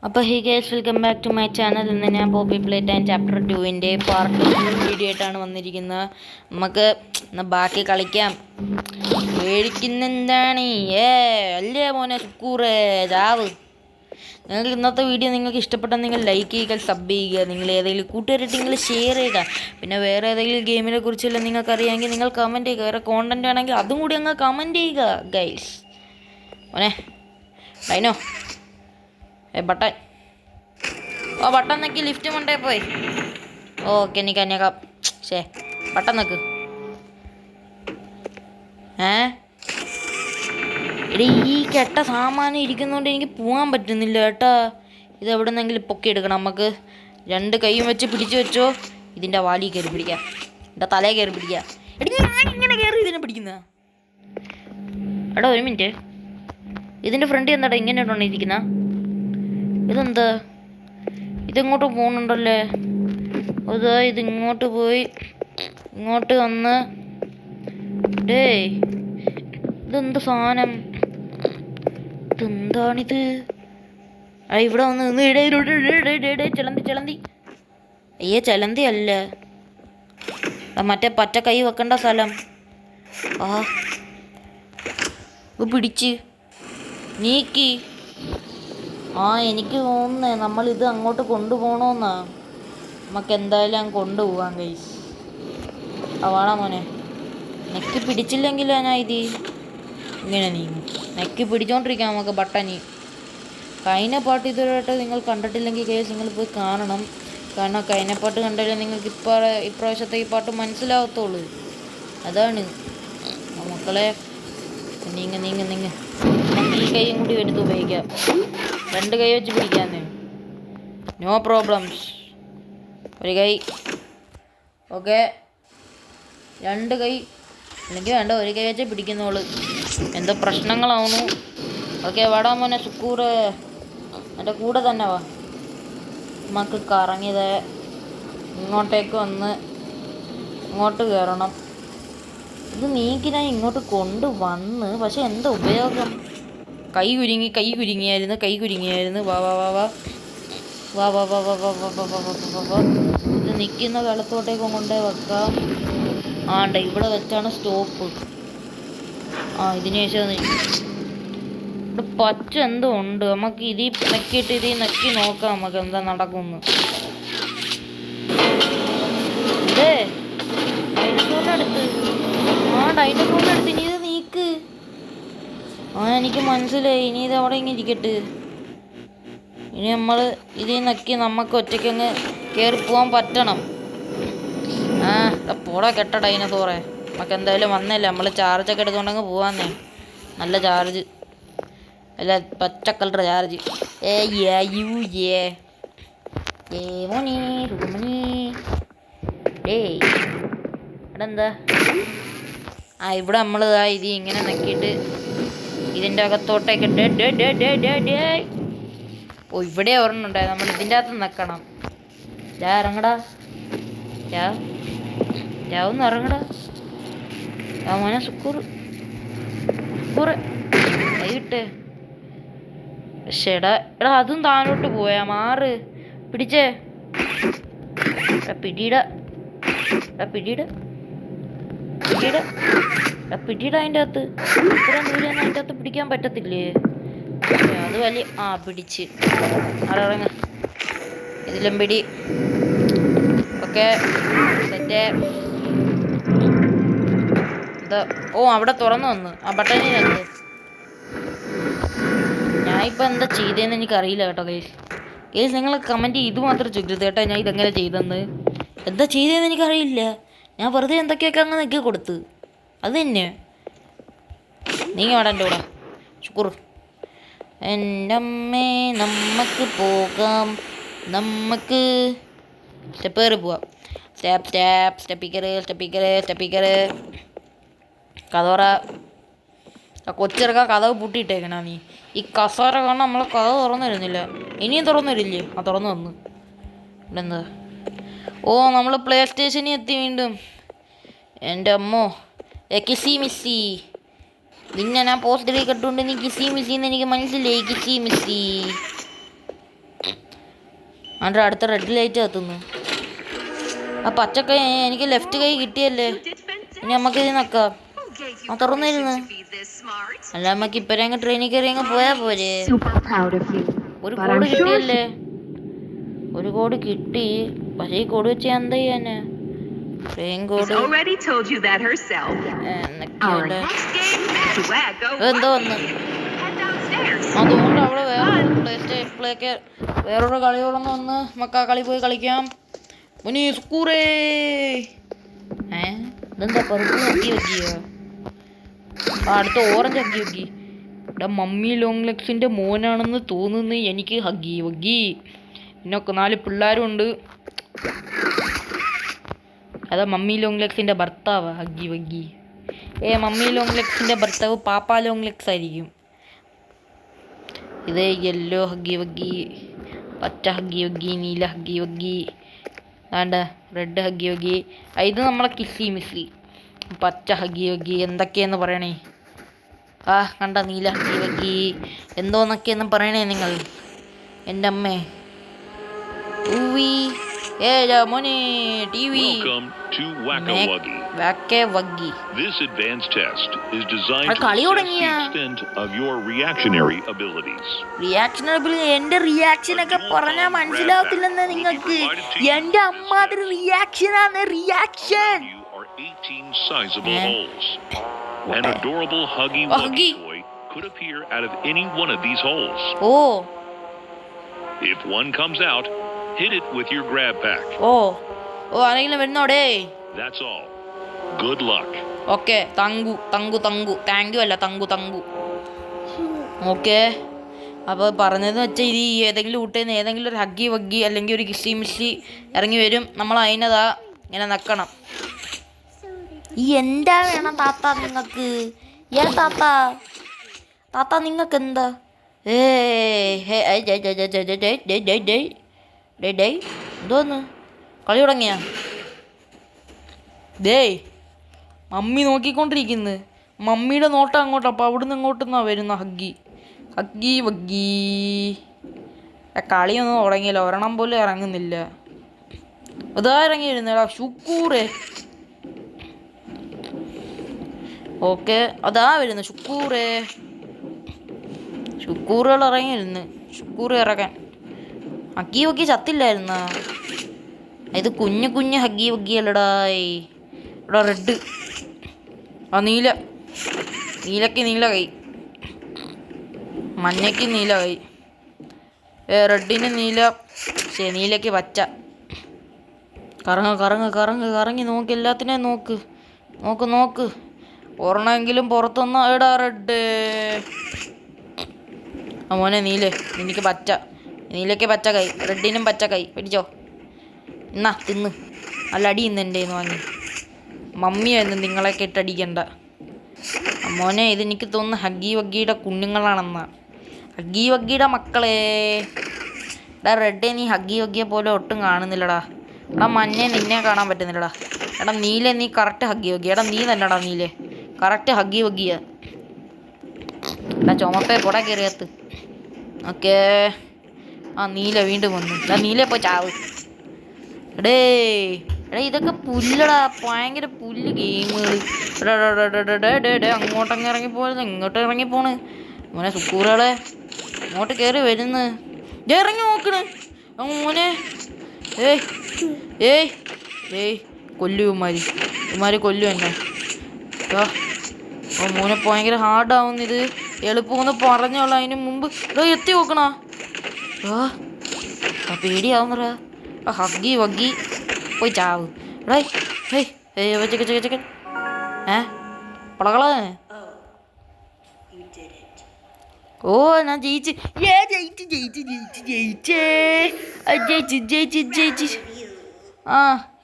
അപ്പോൾ hey guys, welcome back to my channel. ഇന്ന് ഞാൻ Poppy Playtime chapter 2 part 2 video ആയിട്ടാണ് വന്നിരിക്കുന്നത്. നമുക്ക് ബാക്കി കളിക്കാം. പേടിക്കുന്നെന്താണ്? അല്ലേ മോനെ സുക്കൂറേ ജാവ്. നിങ്ങൾക്ക് ഇന്നത്തെ വീഡിയോ നിങ്ങൾക്ക് ഇഷ്ടപ്പെട്ടാൽ നിങ്ങൾ ലൈക്ക് ചെയ്യുക, സബ് ചെയ്യുക, നിങ്ങൾ ഏതെങ്കിലും കൂട്ടുകാരായിട്ട് നിങ്ങൾ ഷെയർ ചെയ്യുക. പിന്നെ വേറെ ഏതെങ്കിലും ഗെയിമിനെ കുറിച്ചെല്ലാം നിങ്ങൾക്ക് അറിയാമെങ്കിൽ നിങ്ങൾ കമൻറ്റ് ചെയ്യുക. വേറെ കോണ്ടൻറ്റ് ആണെങ്കിൽ അതും കൂടി അങ്ങ് കമൻറ്റ് ചെയ്യുക ഗൈസ്. മോനെ ഡൈനോ ബട്ടൺ ബട്ടൺ നക്കി ലിഫ്റ്റ് കൊണ്ടേ പോയി. ഓക്കെ നിക്കാം ശേ ബട്ടൺ നക്ക്. എടീ ഈ കെട്ട സാമാനം ഇരിക്കുന്നതുകൊണ്ട് എനിക്ക് പോകാൻ പറ്റുന്നില്ല കേട്ടാ. ഇത് എവിടെ നിന്നെങ്കിലും പൊക്കി എടുക്കണം. നമുക്ക് രണ്ട് കൈയും വെച്ച് പിടിച്ചു വെച്ചോ. ഇതിൻ്റെ വാലി കയറി പിടിക്കാം, എൻ്റെ തലയിൽ കയറി പിടിക്കാം. എടീ ഞാൻ ഇങ്ങനെ കയറി ഇതിനെ പിടിക്കുന്ന എടാ ഒരു മിനിറ്റ്. ഇതിൻ്റെ ഫ്രണ്ട് എന്താടാ ഇങ്ങനെ ഇരിക്കുന്ന? ഇതെന്താ ഇതിങ്ങോട്ട് പോകുന്നുണ്ടല്ലേ? അതാ ഇതിങ്ങോട്ട് പോയി ഇങ്ങോട്ട് വന്ന്. ഡേയ് ഇതെന്ത് സാധനം? ഇതെന്താണിത്? ഇവിടെ വന്ന് നിന്ന് ചിലന്തി. അയ്യേ ചിലന്തി അല്ല, മറ്റേ പച്ച കൈ വെക്കേണ്ട സ്ഥലം. പിടിച്ച് നീക്കി. എനിക്ക് തോന്നുന്നേ നമ്മളിത് അങ്ങോട്ട് കൊണ്ടുപോകണമെന്നാ. നമുക്ക് എന്തായാലും അങ്ങ് കൊണ്ടുപോകാം ഗൈസ്. വാടാ മോനെ. നെക്കി പിടിച്ചില്ലെങ്കിലോ ഞാൻ ഇത് ഇങ്ങനെ നീങ്ങും. നെക്കി പിടിച്ചോണ്ടിരിക്കാം നമുക്ക് ബട്ടണി. കഴിഞ്ഞ പാട്ട് ഇതുവരെയായിട്ട് നിങ്ങൾ കണ്ടിട്ടില്ലെങ്കിൽ ഗൈസ് നിങ്ങൾ പോയി കാണണം. കാരണം കഴിഞ്ഞ പാട്ട് കണ്ടാലേ നിങ്ങൾക്ക് ഇപ്രാവശ്യത്തെ ഈ പാട്ട് മനസ്സിലാവത്തുള്ളൂ. അതാണ് മക്കളെ. നീങ്ങ ഈ കൈയും കൂടി എടുത്ത് ഉപയോഗിക്കാം. രണ്ട് കൈ വെച്ച് പിടിക്കാന്ന്, നോ പ്രോബ്ലംസ്. ഒരു കൈ ഓക്കെ, രണ്ട് കൈ അല്ലെങ്കിൽ വേണ്ട, ഒരു കൈ വെച്ച് പിടിക്കുന്നോള്. എന്തോ പ്രശ്നങ്ങളാവുന്നു. ഓക്കെ വാടാ മോനെ സുക്കൂറ്, എൻ്റെ കൂടെ തന്നെ വാ. നമുക്ക് കറങ്ങിയത് ഇങ്ങോട്ടേക്ക് വന്ന് ഇങ്ങോട്ട് കയറണം. ഇത് നീക്കി ഞാൻ ഇങ്ങോട്ട് കൊണ്ടുവന്ന്, പക്ഷെ എന്താ ഉപയോഗം? കൈ കുരുങ്ങിയായിരുന്നു. വാ വാ വാ വാ വാ വാ വാ വാ വാ വാ വാ വാ വാ വാ. ഇത് നിൽക്കുന്ന കാലത്തോട്ടേക്ക് കൊണ്ടേ വെക്കാം. ഇവിടെ വെച്ചാണ് സ്റ്റോപ്പ്. ഇതിന് ശേഷം ഇവിടെ പച്ച എന്തോ ഉണ്ട്. നമുക്ക് ഇതിൽ നക്കിയിട്ട് ഇതിൽ നക്കി നോക്കാം നമുക്ക് എന്താ നടക്കുമെന്ന്. ഡൈനസോറിനടുത്ത് ഡൈനസോറിനടുത്ത് ഇനി ഇത് നീക്ക്. എനിക്ക് മനസ്സിലായി. ഇനി ഇത് അവിടെ ഇങ്ങനെ ഇരിക്കട്ടെ. ഇനി നമ്മൾ ഇതിൽ നക്കി നമുക്ക് ഒറ്റയ്ക്കങ്ങ് കയറി പോകാൻ പറ്റണം. പോടാ കെട്ട ഡൈനസോറെ. നമുക്ക് എന്തായാലും വന്നല്ലേ, നമ്മൾ ചാർജൊക്കെ എടുത്തുകൊണ്ടങ്ങ് പോവാന്നേ. നല്ല ചാർജ് അല്ല, പച്ച കളർ ചാർജ്. എന്താ ഇവിടെ നമ്മൾ ഇത് ഇങ്ങനെ നക്കിയിട്ട് ഇതിൻ്റെ അകത്തോട്ടേക്ക് ഇവിടെ ഒരെണ്ണുണ്ടായി. നമ്മൾ ഇതിൻ്റെ അകത്ത് നക്കണം. ഇറങ്ങടാ, ഒന്ന് ഇറങ്ങടാ. മോനെ സുക്കൂറ് കൈവിട്ടേ. എടാ അതും താനോട്ട് പോയാ. മാറ് പിടിച്ചേ. പിടിയിട അതിൻ്റെ അകത്ത്. ഇത്ര ദൂരം അതിൻ്റെ അകത്ത് പിടിക്കാൻ പറ്റത്തില്ലേ? അത് വലിയ പിടിച്ച് ഇറങ്ങ. ഇതിലും പിടി. Okay set. അവിടെ തുറന്നു വന്നു ബട്ടണിനകത്ത്. ഞാനിപ്പോൾ എന്താ ചെയ്തതെന്ന് എനിക്കറിയില്ല കേട്ടോ ഗൈസ്. നിങ്ങൾ കമൻറ്റ് ഇത് മാത്രം ചോദിക്കരുത് കേട്ടോ. ഞാൻ ഇതെങ്ങനെ ചെയ്തെന്ന് എന്താ ചെയ്തതെന്ന് എനിക്കറിയില്ല. ഞാൻ വെറുതെ എന്തൊക്കെയൊക്കെ അങ്ങ് നിൽക്കി കൊടുത്ത് അത് തന്നെ. നീങ്ങ വേണ്ട എൻ്റെ കൂടെ ശുക്കൂർ. എൻ്റെ അമ്മേ നമുക്ക് പോകാം. നമുക്ക് സ്റ്റെപ്പ് കയറി പോവാം. സ്റ്റെപ്പിക്കറ് കഥോറ. കൊച്ചിറക്ക കഥവ് പൂട്ടിയിട്ടേക്കണ നീ. ഈ കസേര കാരണം നമ്മൾ കഥ തുറന്നു തരുന്നില്ല. ഇനിയും തുറന്നു തരില്ലേ? തുറന്നു വന്നു. ഇവിടെ എന്താ? നമ്മൾ പ്ലേ സ്റ്റേഷനിൽ എത്തി വീണ്ടും. എൻ്റെ അമ്മോ കിസി മിസ്സി. നിന്നെ ഞാൻ പോസ്റ്ററിൽ കെട്ടുകൊണ്ട് നീ കിസി മിസ്സിന്ന് എനിക്ക് മനസ്സിലായി. കിസി മിസ്സി അതിൻ്റെ അടുത്ത റെഡ് ലൈറ്റ് കത്തുന്നു. ആ പച്ചക്കൈ എനിക്ക് ലെഫ്റ്റ് കൈ കിട്ടിയല്ലേ, ഇനി നമുക്ക് ഇത് നക്കാം. ആ തുറന്നിരുന്ന് അല്ല നമുക്ക് ഇപ്പഴേ അങ്ങ് ട്രെയിനിൽ കയറി അങ്ങ് പോയാ പോരെ. ഒരു കോഡ് കിട്ടിയല്ലേ, ഒരു കോഡ് കിട്ടി. പക്ഷേ ഈ കോഡ് വെച്ച് എന്താ ചെയ്യാന്? ട്രെയിൻ കോഡ് എന്തോ വന്ന്. അതുകൊണ്ട് അവിടെ വേറൊരു കളിയോടൊന്ന് വന്ന് മക്ക കളി പോയി കളിക്കാം. മുനി സ്കൂറേ ഇതെന്താ പറുപ്പ് ഹഗ്ഗി വഗ്ഗിയോ? അടുത്ത ഓറഞ്ച് ഹഗ്ഗി വഗ്ഗി. ഇവിടെ മമ്മി ലോങ് ലെഗ്സിൻ്റെ മോനാണെന്ന് തോന്നുന്നു എനിക്ക്. ഹഗ്ഗി വഗ്ഗി. പിന്നെ 4 പിള്ളേരും ഉണ്ട്. അതാ മമ്മി ലോങ് ലെഗ്സിൻ്റെ ഭർത്താവ് ഹഗ്ഗി വഗ്ഗി. മമ്മി ലോങ് ലെഗ്സിൻ്റെ ഭർത്താവ് പാപ്പ ലോങ് ലെഗ്സ് ആയിരിക്കും. ഇത് യെല്ലോ ഹഗ്ഗി വഗ്ഗി, പച്ച ഹഗ്ഗി വഗ്ഗി, നീല ഹഗ്ഗി വഗ്ഗി, വേണ്ട റെഡ് ഹഗ്ഗി വഗ്ഗി. ഇത് നമ്മളെ കിസ്സി മിസ്സി. പച്ച ഹഗ്ഗി വഗ്ഗി എന്തൊക്കെയെന്ന് പറയണേ. കണ്ട നീല ഹഗ്ഗി വഗ്ഗി എന്തോന്നൊക്കെയെന്ന് പറയണേ നിങ്ങൾ. എൻ്റെ അമ്മേ മോനെ TV. Welcome to Wacka Wuggy. Wacka Wuggy. This advanced test is designed to assess the extent of your reactionary abilities. എന്റെ റിയാക്ഷൻ ഒക്കെ പറഞ്ഞാൽ മനസ്സിലാവത്തില്ലെന്ന് നിങ്ങൾക്ക്. എന്റെ അമ്മാതിരി റിയാക്ഷനാണ് reaction. 18 sizable holes. An adorable Huggy Wuggy toy could appear out of any one of these holes. If one comes out, hit it with your grab pack. ആരെങ്കിലും വരുന്നോടേ. That's all. Good luck. Okay thank you thank you അല്ല thank you. Okay അപ്പോൾ പറഞ്ഞതെന്ന് വെച്ചാൽ ഇത് ഏതെങ്കിലും ഊട്ടേന്ന് ഏതെങ്കിലും ഒരു ഹഗ്ഗി വഗ്ഗി അല്ലെങ്കിൽ ഒരു കിസ്സി മിസ്സി ഇറങ്ങി വരും. നമ്മൾ അതിനതാ ഇങ്ങനെ നക്കണം. എന്താ വേണം താത്ത നിങ്ങൾക്ക്? താത്ത നിങ്ങൾക്ക് എന്താ? എന്തോന്ന് കളി തുടങ്ങിയ? മമ്മി നോക്കിക്കൊണ്ടിരിക്കുന്നു. മമ്മിയുടെ നോട്ടം അങ്ങോട്ട്. അപ്പോൾ അവിടുന്ന് ഇങ്ങോട്ടെന്നാ വരുന്ന ഹഗ്ഗി വഗ്ഗി. കളിയൊന്നും തുടങ്ങിയില്ല, ഒരെണ്ണം പോലും ഇറങ്ങുന്നില്ല. അതാ ഇറങ്ങി വരുന്നടാ ശുക്കൂറേ. ഓക്കെ അതാ വരുന്നു ശുക്കൂറുകൾ ഇറങ്ങിയിരുന്നു. ശുക്കൂറ് ഇറക്കാൻ ഹഗ്ഗി വഗ്ഗി ചത്തില്ലായിരുന്ന. ഇത് കുഞ്ഞ് ഹഗ്ഗി വഗ്ഗി അല്ലടാ. ഇവിടെ റെഡ്, നീലക്ക് നീല കൈ, മഞ്ഞയ്ക്ക് നീല കൈ, റെഡിന് നീല, നീലയ്ക്ക് പച്ച. കറങ്ങി നോക്ക്, എല്ലാത്തിനെയും നോക്ക്. ഒരെണ്ണമെങ്കിലും പുറത്തുനിന്ന് എടാ റെഡ്. മോനെ നിനക്ക് പച്ച, നീലയ്ക്ക് പച്ച കൈ, റെഡിനും പച്ച കൈ. പിടിച്ചോ, എന്നാ തിന്ന്. നല്ല അടി ഇന്ന് എൻ്റെ കയ്യിൽ നിന്ന് വാങ്ങി. മമ്മിയായിരുന്നു നിങ്ങളൊക്കെ ഇട്ടടിക്കണ്ട. മോനെ ഇതെനിക്ക് തോന്നുന്നു ഹഗ്ഗി വഗ്ഗിയുടെ കുഞ്ഞുങ്ങളാണെന്നാ. ഹഗ്ഗി വഗ്ഗിയുടെ മക്കളെ. എടാ റെഡേ നീ ഹഗ്ഗി വഗ്ഗിയെ പോലെ ഒട്ടും കാണുന്നില്ലടാ. എടാ മഞ്ഞ നിന്നെ കാണാൻ പറ്റുന്നില്ലടാ. എടാ നീല നീ കറക്റ്റ് ഹഗ്ഗി വഗ്ഗി. എടാ നീ തന്നെടാ നീലെ കറക്റ്റ് ഹഗ്ഗി വഗ്ഗിയാ. എടാ ചുമപ്പേ പൊട കയറിയത്ത്. ഓക്കേ നീല വീണ്ടും വന്നു. എടാ നീല ഇപ്പോൾ ചാവ്. എടാ ഇതൊക്കെ പുല്ലടാ, ഭയങ്കര പുല്ല് ഗെയിമുകൾ. അങ്ങോട്ടങ്ങ് ഇറങ്ങിപ്പോയത്, ഇങ്ങോട്ട് ഇറങ്ങിപ്പോണ്. മോനെ സുക്കൂറുകളെ അങ്ങോട്ട് കയറി വരുന്നു. ഇറങ്ങി നോക്കണ് മോനെ. കൊല്ലും ഇമാര് കൊല്ലും എന്നെ. മോനെ ഭയങ്കര ഹാർഡാവുന്നിത്. എളുപ്പമെന്ന് പറഞ്ഞോളൂ. അതിന് മുമ്പ് എത്തി നോക്കണ. പേടിയാവുന്നറാ. ഹഗ്ഗി വഗ്ഗി പോയി ചാവ്. പടകളെ. ഞാൻ ജയിച്ച്.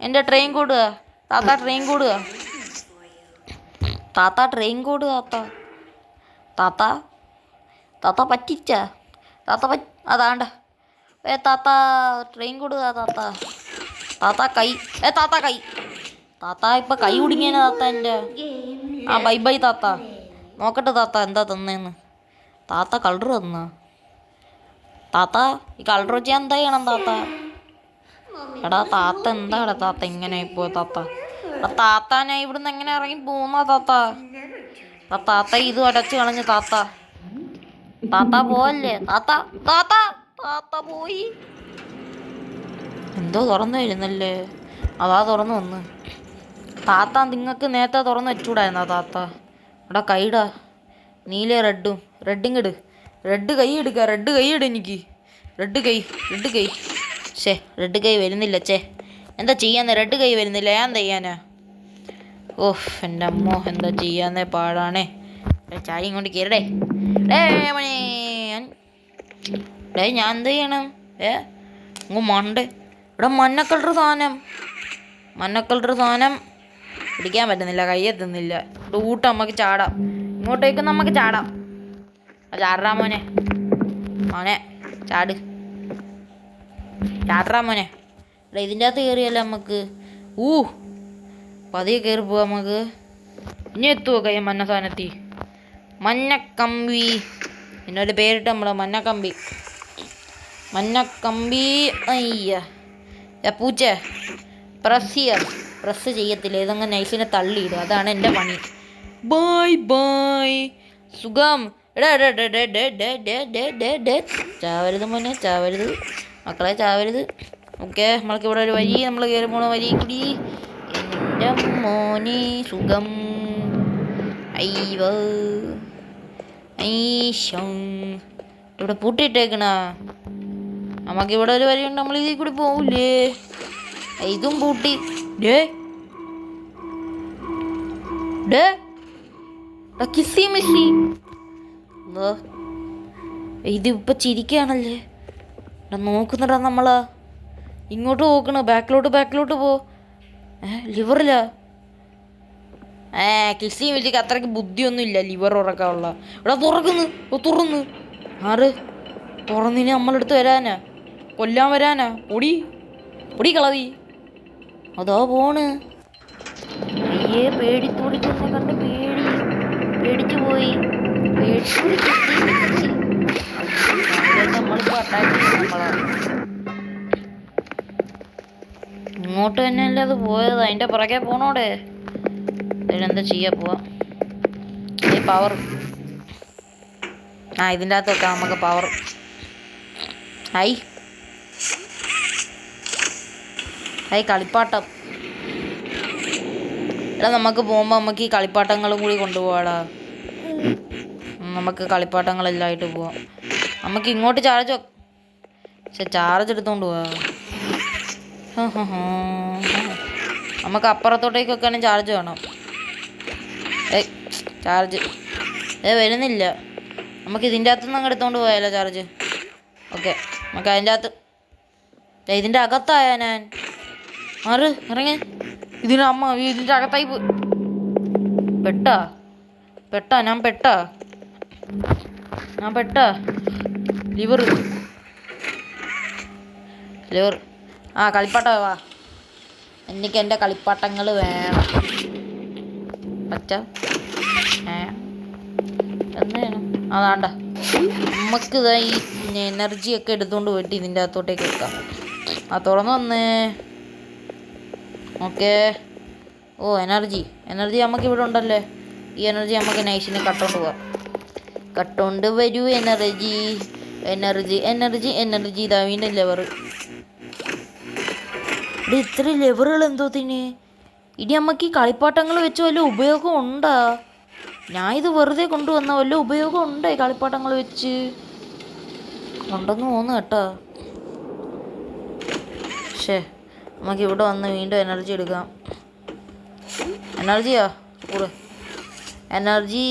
എൻ്റെ ട്രെയിൻ കൂടുക താത്ത. ട്രെയിൻ കൂടുക താത്ത പറ്റിച്ച അതാണ്ട. താത്ത ട്രെയിൻ കൂടുക താത്ത കൈ. താത്ത ഇപ്പം കൈ കുടുങ്ങിയേനെ താത്ത എൻ്റെ. ബൈ താത്ത. നോക്കട്ടെ താത്ത എന്താ തന്നേന്ന്. താത്ത കളർ തന്ന. താത്ത ഈ കളർ വെച്ചാൽ എന്താ ചെയ്യണം താത്ത? എടാ താത്ത എന്താടാ താത്ത ഇങ്ങനെ ഇപ്പോ താത്ത? എടാ താത്ത ഞാൻ ഇവിടുന്ന് എങ്ങനെ ഇറങ്ങി പോന്നാ താത്ത? താത്ത ഇത് അടച്ചു കളഞ്ഞ് താത്ത. താത്ത പോവല്ലേ താത്ത? താത്ത താത്ത പോയി. എന്തോ തുറന്നു വരുന്നല്ലേ? അതാ തുറന്നു വന്ന്. താത്ത നിങ്ങൾക്ക് നേരത്തെ തുറന്നു വെച്ചൂടായിരുന്നാ താത്ത? എടാ കൈടാ, നീല റെഡും റെഡിങ്ങിട്. റെഡ് കൈ എടുക്കുക, റെഡ് കൈ ഇട് എനിക്ക്. റെഡ് കൈ ഷേ റെഡ് കൈ വരുന്നില്ല. എന്താ ചെയ്യാന്ന്? റെഡ് കൈ വരുന്നില്ല, ഞാൻ എന്താ ചെയ്യാനാ? ഓഹ് എൻ്റെ അമ്മോ, എന്താ ചെയ്യാന്നേ പാടാണേ. ചായ ഇങ്ങോട്ട് കയറടേ. ഞാൻ എന്ത് ചെയ്യണം? മണ്ടേ. ഇവിടെ മഞ്ഞ കളർ സാധനം പിടിക്കാൻ പറ്റുന്നില്ല, കയ്യെത്തുന്നില്ല. ഊട്ടം നമുക്ക് ചാടാം, ഇങ്ങോട്ടേക്ക് നമുക്ക് ചാടാം. ചാടാ മോനെ ചാടാ മോനെ. ഇവിടെ ഇതിൻ്റെ അകത്ത് കയറിയല്ല നമുക്ക്. പതിയെ കയറി പോവാം നമുക്ക്. ഇനി എത്തുവോ കൈ മഞ്ഞ സാധനത്തി? മഞ്ഞക്കമ്പി എന്നൊരു പേരിട്ട് നമ്മള്. മഞ്ഞക്കമ്പി. അയ്യ പൂച്ച പ്രസ് ചെയ്യത്തില്ല, ഇതങ്ങ് നൈസിനെ തള്ളിയിടും. അതാണ് എൻ്റെ പണി. ബൈ സുഖം. ചാവരുത് മോനെ, ചാവരുത് മക്കളെ, ചാവരുത്. ഓക്കെ, നമ്മൾക്ക് ഇവിടെ ഒരു വഴി, നമ്മൾ കയറി പോണ വഴി കൂടി. എൻ്റെ മോനെ സുഖം. ഇവിടെ പൂട്ടിയിട്ടേക്കണ. നമുക്കിവിടെ ഒരു വഴിയുണ്ട്, നമ്മൾ ഇതിൽ കൂടി പോവില്ലേ? ഇതും പൂട്ടി. കിസ്സി മിസ്സി. ഇതിപ്പോൾ ചിരിക്കുകയാണല്ലേ. നോക്കുന്നുടാ നമ്മളാ. ഇങ്ങോട്ട് നോക്കണ, ബാക്കിലോട്ട് പോ. ലിവറില്ല. കിസ്സി മിസ്സിക്ക് അത്രയ്ക്ക് ബുദ്ധിയൊന്നും ഇല്ല ലിവർ ഉറക്കാനുള്ള. ഇവിടെ തുറന്നു. ആറ് തുറന്നിന് നമ്മളെടുത്ത് വരാനാ, കൊല്ലാൻ വരാനാ. പൊടി കളവി. അതോ പോണ്. അയ്യേ പേടിത്തോടിച്ചെന്നെ കണ്ട് പേടിച്ചു പോയി. നമ്മളിപ്പോ അറ്റാക്ക് ചെയ്യും നമ്മളാ. ഇങ്ങോട്ട് തന്നെ അല്ലേ അത് പോയത്, അതിൻ്റെ പുറകെ പോണോടെ. ഇതിനെന്താ ചെയ്യാ, പോവാം. ഈ പവർ ഇതിൻ്റെ അകത്ത് വെക്കാം നമുക്ക് പവർ. കളിപ്പാട്ടം. എടാ നമുക്ക് പോകുമ്പോൾ നമുക്ക് ഈ കളിപ്പാട്ടങ്ങളും കൂടി കൊണ്ടുപോവാടാ. നമുക്ക് കളിപ്പാട്ടങ്ങളെല്ലാം ആയിട്ട് പോവാം. നമുക്ക് ഇങ്ങോട്ട് ചാർജ് എടുത്തോണ്ട് പോവാ. നമുക്ക് അപ്പുറത്തോട്ടേക്ക് വെക്കാനും ചാർജ് വേണം. ചാർജ് വരുന്നില്ല. നമുക്ക് ഇതിൻ്റെ അകത്തുനിന്ന് അങ്ങ് എടുത്തോണ്ട് പോയാലോ ചാർജ്? ഓക്കെ, നമുക്ക് അതിൻ്റെ അകത്ത്. ഇതിൻ്റെ അകത്തായാ ഞാൻ ഇറങ്ങി. ഇതിൻ്റെ അകത്തായി ഞാൻ പെട്ടാ. ലിവർ കളിപ്പാട്ട വാ. എനിക്ക് എൻ്റെ കളിപ്പാട്ടങ്ങൾ വേണം. എന്താണ് അതാണ്ട. നമുക്ക് ഈ എനർജിയൊക്കെ എടുത്തുകൊണ്ട് പോയിട്ട് ഇതിൻ്റെ അകത്തോട്ടേക്ക് വെക്കാം. തുറന്നു വന്നേ. ഓക്കെ. എനർജി നമുക്ക് ഇവിടെ ഉണ്ടല്ലേ. ഈ എനർജി നമുക്ക് നൈസിന് കട്ടോണ്ട് വരൂ. എനർജി ഇതാ വീണ്ടും ലെവർ. ഇവിടെ ഇത്ര ലെവറുകൾ എന്തോത്തിന്? ഇനി നമുക്ക് ഈ കളിപ്പാട്ടങ്ങൾ വെച്ച് വല്ല ഉപയോഗം ഉണ്ടാ? ഞാൻ ഇത് വെറുതെ കൊണ്ടുവന്ന വല്ല ഉപയോഗം ഉണ്ടോ ഈ കളിപ്പാട്ടങ്ങൾ വെച്ച്? ഉണ്ടെന്ന് തോന്നുന്നു കേട്ടോ. നമുക്ക് ഇവിടെ വന്ന് വീണ്ടും എനർജി എടുക്കാം. എനർജിയാ കൂടെ. എനർജി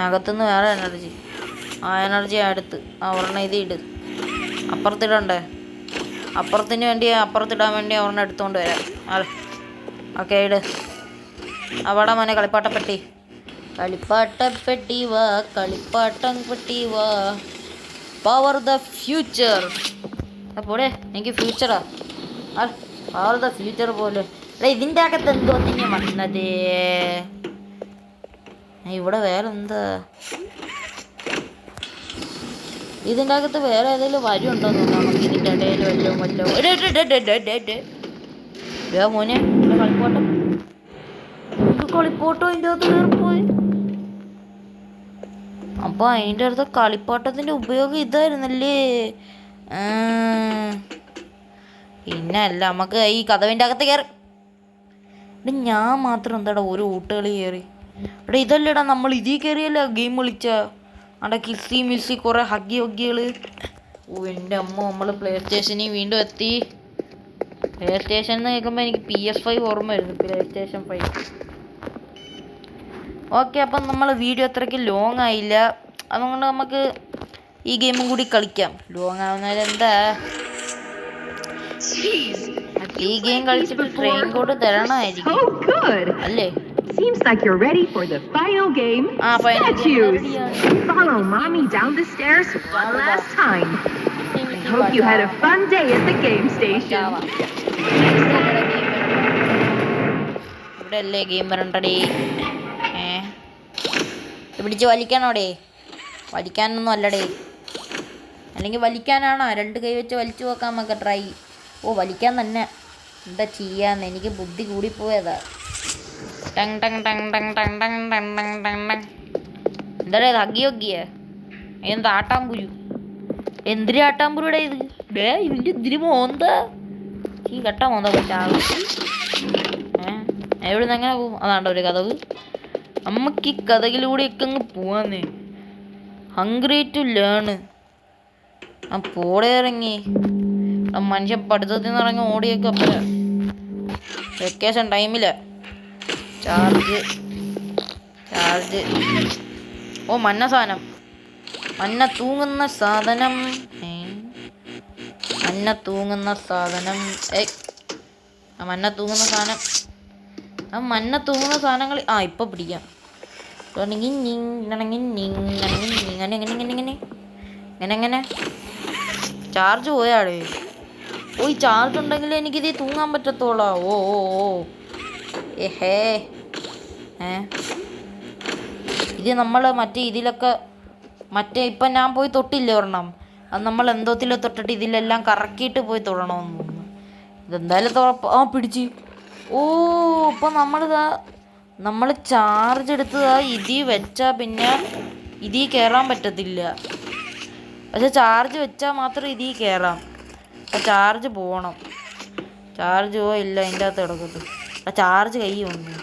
അകത്തുനിന്ന് വേറെ എനർജി അടുത്ത് ഒരെണ്ണം ഇത് ഇട്. അപ്പുറത്തിടണ്ടേ? അപ്പുറത്തിടാൻ വേണ്ടി ഒരെണ്ണം എടുത്തുകൊണ്ട് വരാം. ഓക്കെ, ഇട്. അവിടെ മോനെ കളിപ്പാട്ടപ്പെട്ടി വാ, കളിപ്പാട്ടം പെട്ടി വാ. Power the future. അപ്പോടെ എനിക്ക് ഫ്യൂച്ചറാ. പവർ ദ ഫ്യൂച്ചർ പോലെ. ഇതിൻ്റെ അകത്ത് എന്തോ തന്നെ വന്നത്. ഇവിടെ വേറെ എന്താ? ഇതിൻ്റെ അകത്ത് വേറെ ഏതെങ്കിലും വഴി ഉണ്ടോന്ന് നോക്കാം നമുക്ക്. ഇതിൻ്റെ ഇടയിൽ മോനെ കളിപ്പോട്ടം കളിപ്പോട്ടോ ഇതിൻ്റെ അകത്ത് കയറിപ്പോയി. അപ്പൊ അതിൻ്റെ അടുത്ത് കളിപ്പാട്ടത്തിൻ്റെ ഉപയോഗം ഇതായിരുന്നല്ലേ. പിന്നെ അല്ല നമുക്ക് ഈ കഥവിൻ്റെ അകത്ത് കയറി. ഞാൻ മാത്രം എന്താടാ ഒരു ഊട്ടുകളി കയറി. എടാ ഇതല്ലേടാ നമ്മൾ ഇതിൽ കയറിയല്ല ഗെയിം കളിച്ച അവിടെ കിസ്സി മിസ്സി കുറെ ഹഗ്ഗികൾ. എൻ്റെ അമ്മ നമ്മൾ പ്ലേ സ്റ്റേഷനിൽ വീണ്ടും എത്തി. പ്ലേ സ്റ്റേഷൻ എന്ന് കേൾക്കുമ്പോൾ എനിക്ക് PS5 ഓർമ്മ വരുന്നു. Play station 5. ഓക്കെ, അപ്പം നമ്മൾ വീഡിയോ അത്രയ്ക്ക് ലോങ് ആയില്ല. അതുകൊണ്ട് നമുക്ക് ഈ ഗെയിമും കൂടി കളിക്കാം. ലോങ് ആവുന്നതിൽ എന്താ, ഈ ഗെയിം കളിച്ചിട്ട് ട്രെയിൻ കോഡ് തരണമായിരിക്കും അല്ലേ? Seems like you're ready for the final game. Statues. Follow mommy down the stairs one last time. I hope you had a fun day at the game station. ഇവിടെ അല്ലേ game വരണ്ടേ? പിടിച്ച് വലിക്കാനോടേ? വലിക്കാനൊന്നും അല്ലടേ. അല്ലെങ്കിൽ വലിക്കാനാണോ? 2 കൈ വെച്ച് വലിച്ചു നോക്കാൻ നമുക്ക് ട്രൈ. വലിക്കാൻ തന്നെ. എന്താ ചെയ്യാന്ന്, എനിക്ക് ബുദ്ധി കൂടിപ്പോയതാ. ടങ് ടങ് ടങ് ടങ് ടങ് ടങ് ടങ് ടങ് ടങ് ടങ്. എന്താ ഇത് ഹഗ്ഗിയൊഗ്ഗിയ? എന്താ ആട്ടാമ്പുരു? എന്തിരി ആട്ടാമ്പുരുടെ ഇത്? ഇതിൻ്റെ ഇതിരി മോന്താ ഈ കെട്ട മോന്താ പറ്റാവും. എവിടെ നിന്ന് എങ്ങനെ പോവും? അതാണ്ടോ ഒരു കഥവ്. അമ്മക്ക് ഈ കഥകിലൂടെയൊക്കെ അങ്ങ് പോവാന്നേ. Hungry to learn. പോടെ ഇറങ്ങി മനുഷ്യൻ പഠിത്തത്തിൽ നിന്ന് ഇറങ്ങി ഓടിയൊക്കെ അപ്പഴ വെക്കേഷൻ ടൈമില്. ചാർജ് മഞ്ഞ സാധനം. മഞ്ഞ തൂങ്ങുന്ന സാധനം. മഞ്ഞ തൂങ്ങുന്ന സാധനം. മഞ്ഞ തൂങ്ങുന്ന സാധനങ്ങൾ ഇപ്പൊ പിടിക്കാം. ഇങ്ങനെ ചാർജ് പോയാടേ. ഈ ചാർജ് ഉണ്ടെങ്കിൽ എനിക്കിത് തൂങ്ങാൻ പറ്റത്തോളാ. ഇത് നമ്മൾ മറ്റേ ഇതിലൊക്കെ ഇപ്പം ഞാൻ പോയി തൊട്ടില്ലേ ഒരെണ്ണം, അത് നമ്മൾ എന്തോത്തിലോ തൊട്ടിട്ട് ഇതിലെല്ലാം കറക്കിയിട്ട് പോയി തൊടണമെന്ന് തോന്നുന്നു. ഇതെന്തായാലും പിടിച്ച്. ഇപ്പം നമ്മൾ ചാർജ് എടുത്തതാ ഇതിൽ വെച്ചാൽ പിന്നെ ഇതിൽ കയറാൻ പറ്റത്തില്ല. പക്ഷെ ചാർജ് വെച്ചാൽ മാത്രം ഇതിൽ കയറാം. അപ്പം ചാർജ് പോകണം. ചാർജ് ഇല്ല അതിൻ്റെ അകത്ത് കിടക്കട്ടെ. ചാർജ് കൈ വന്നു.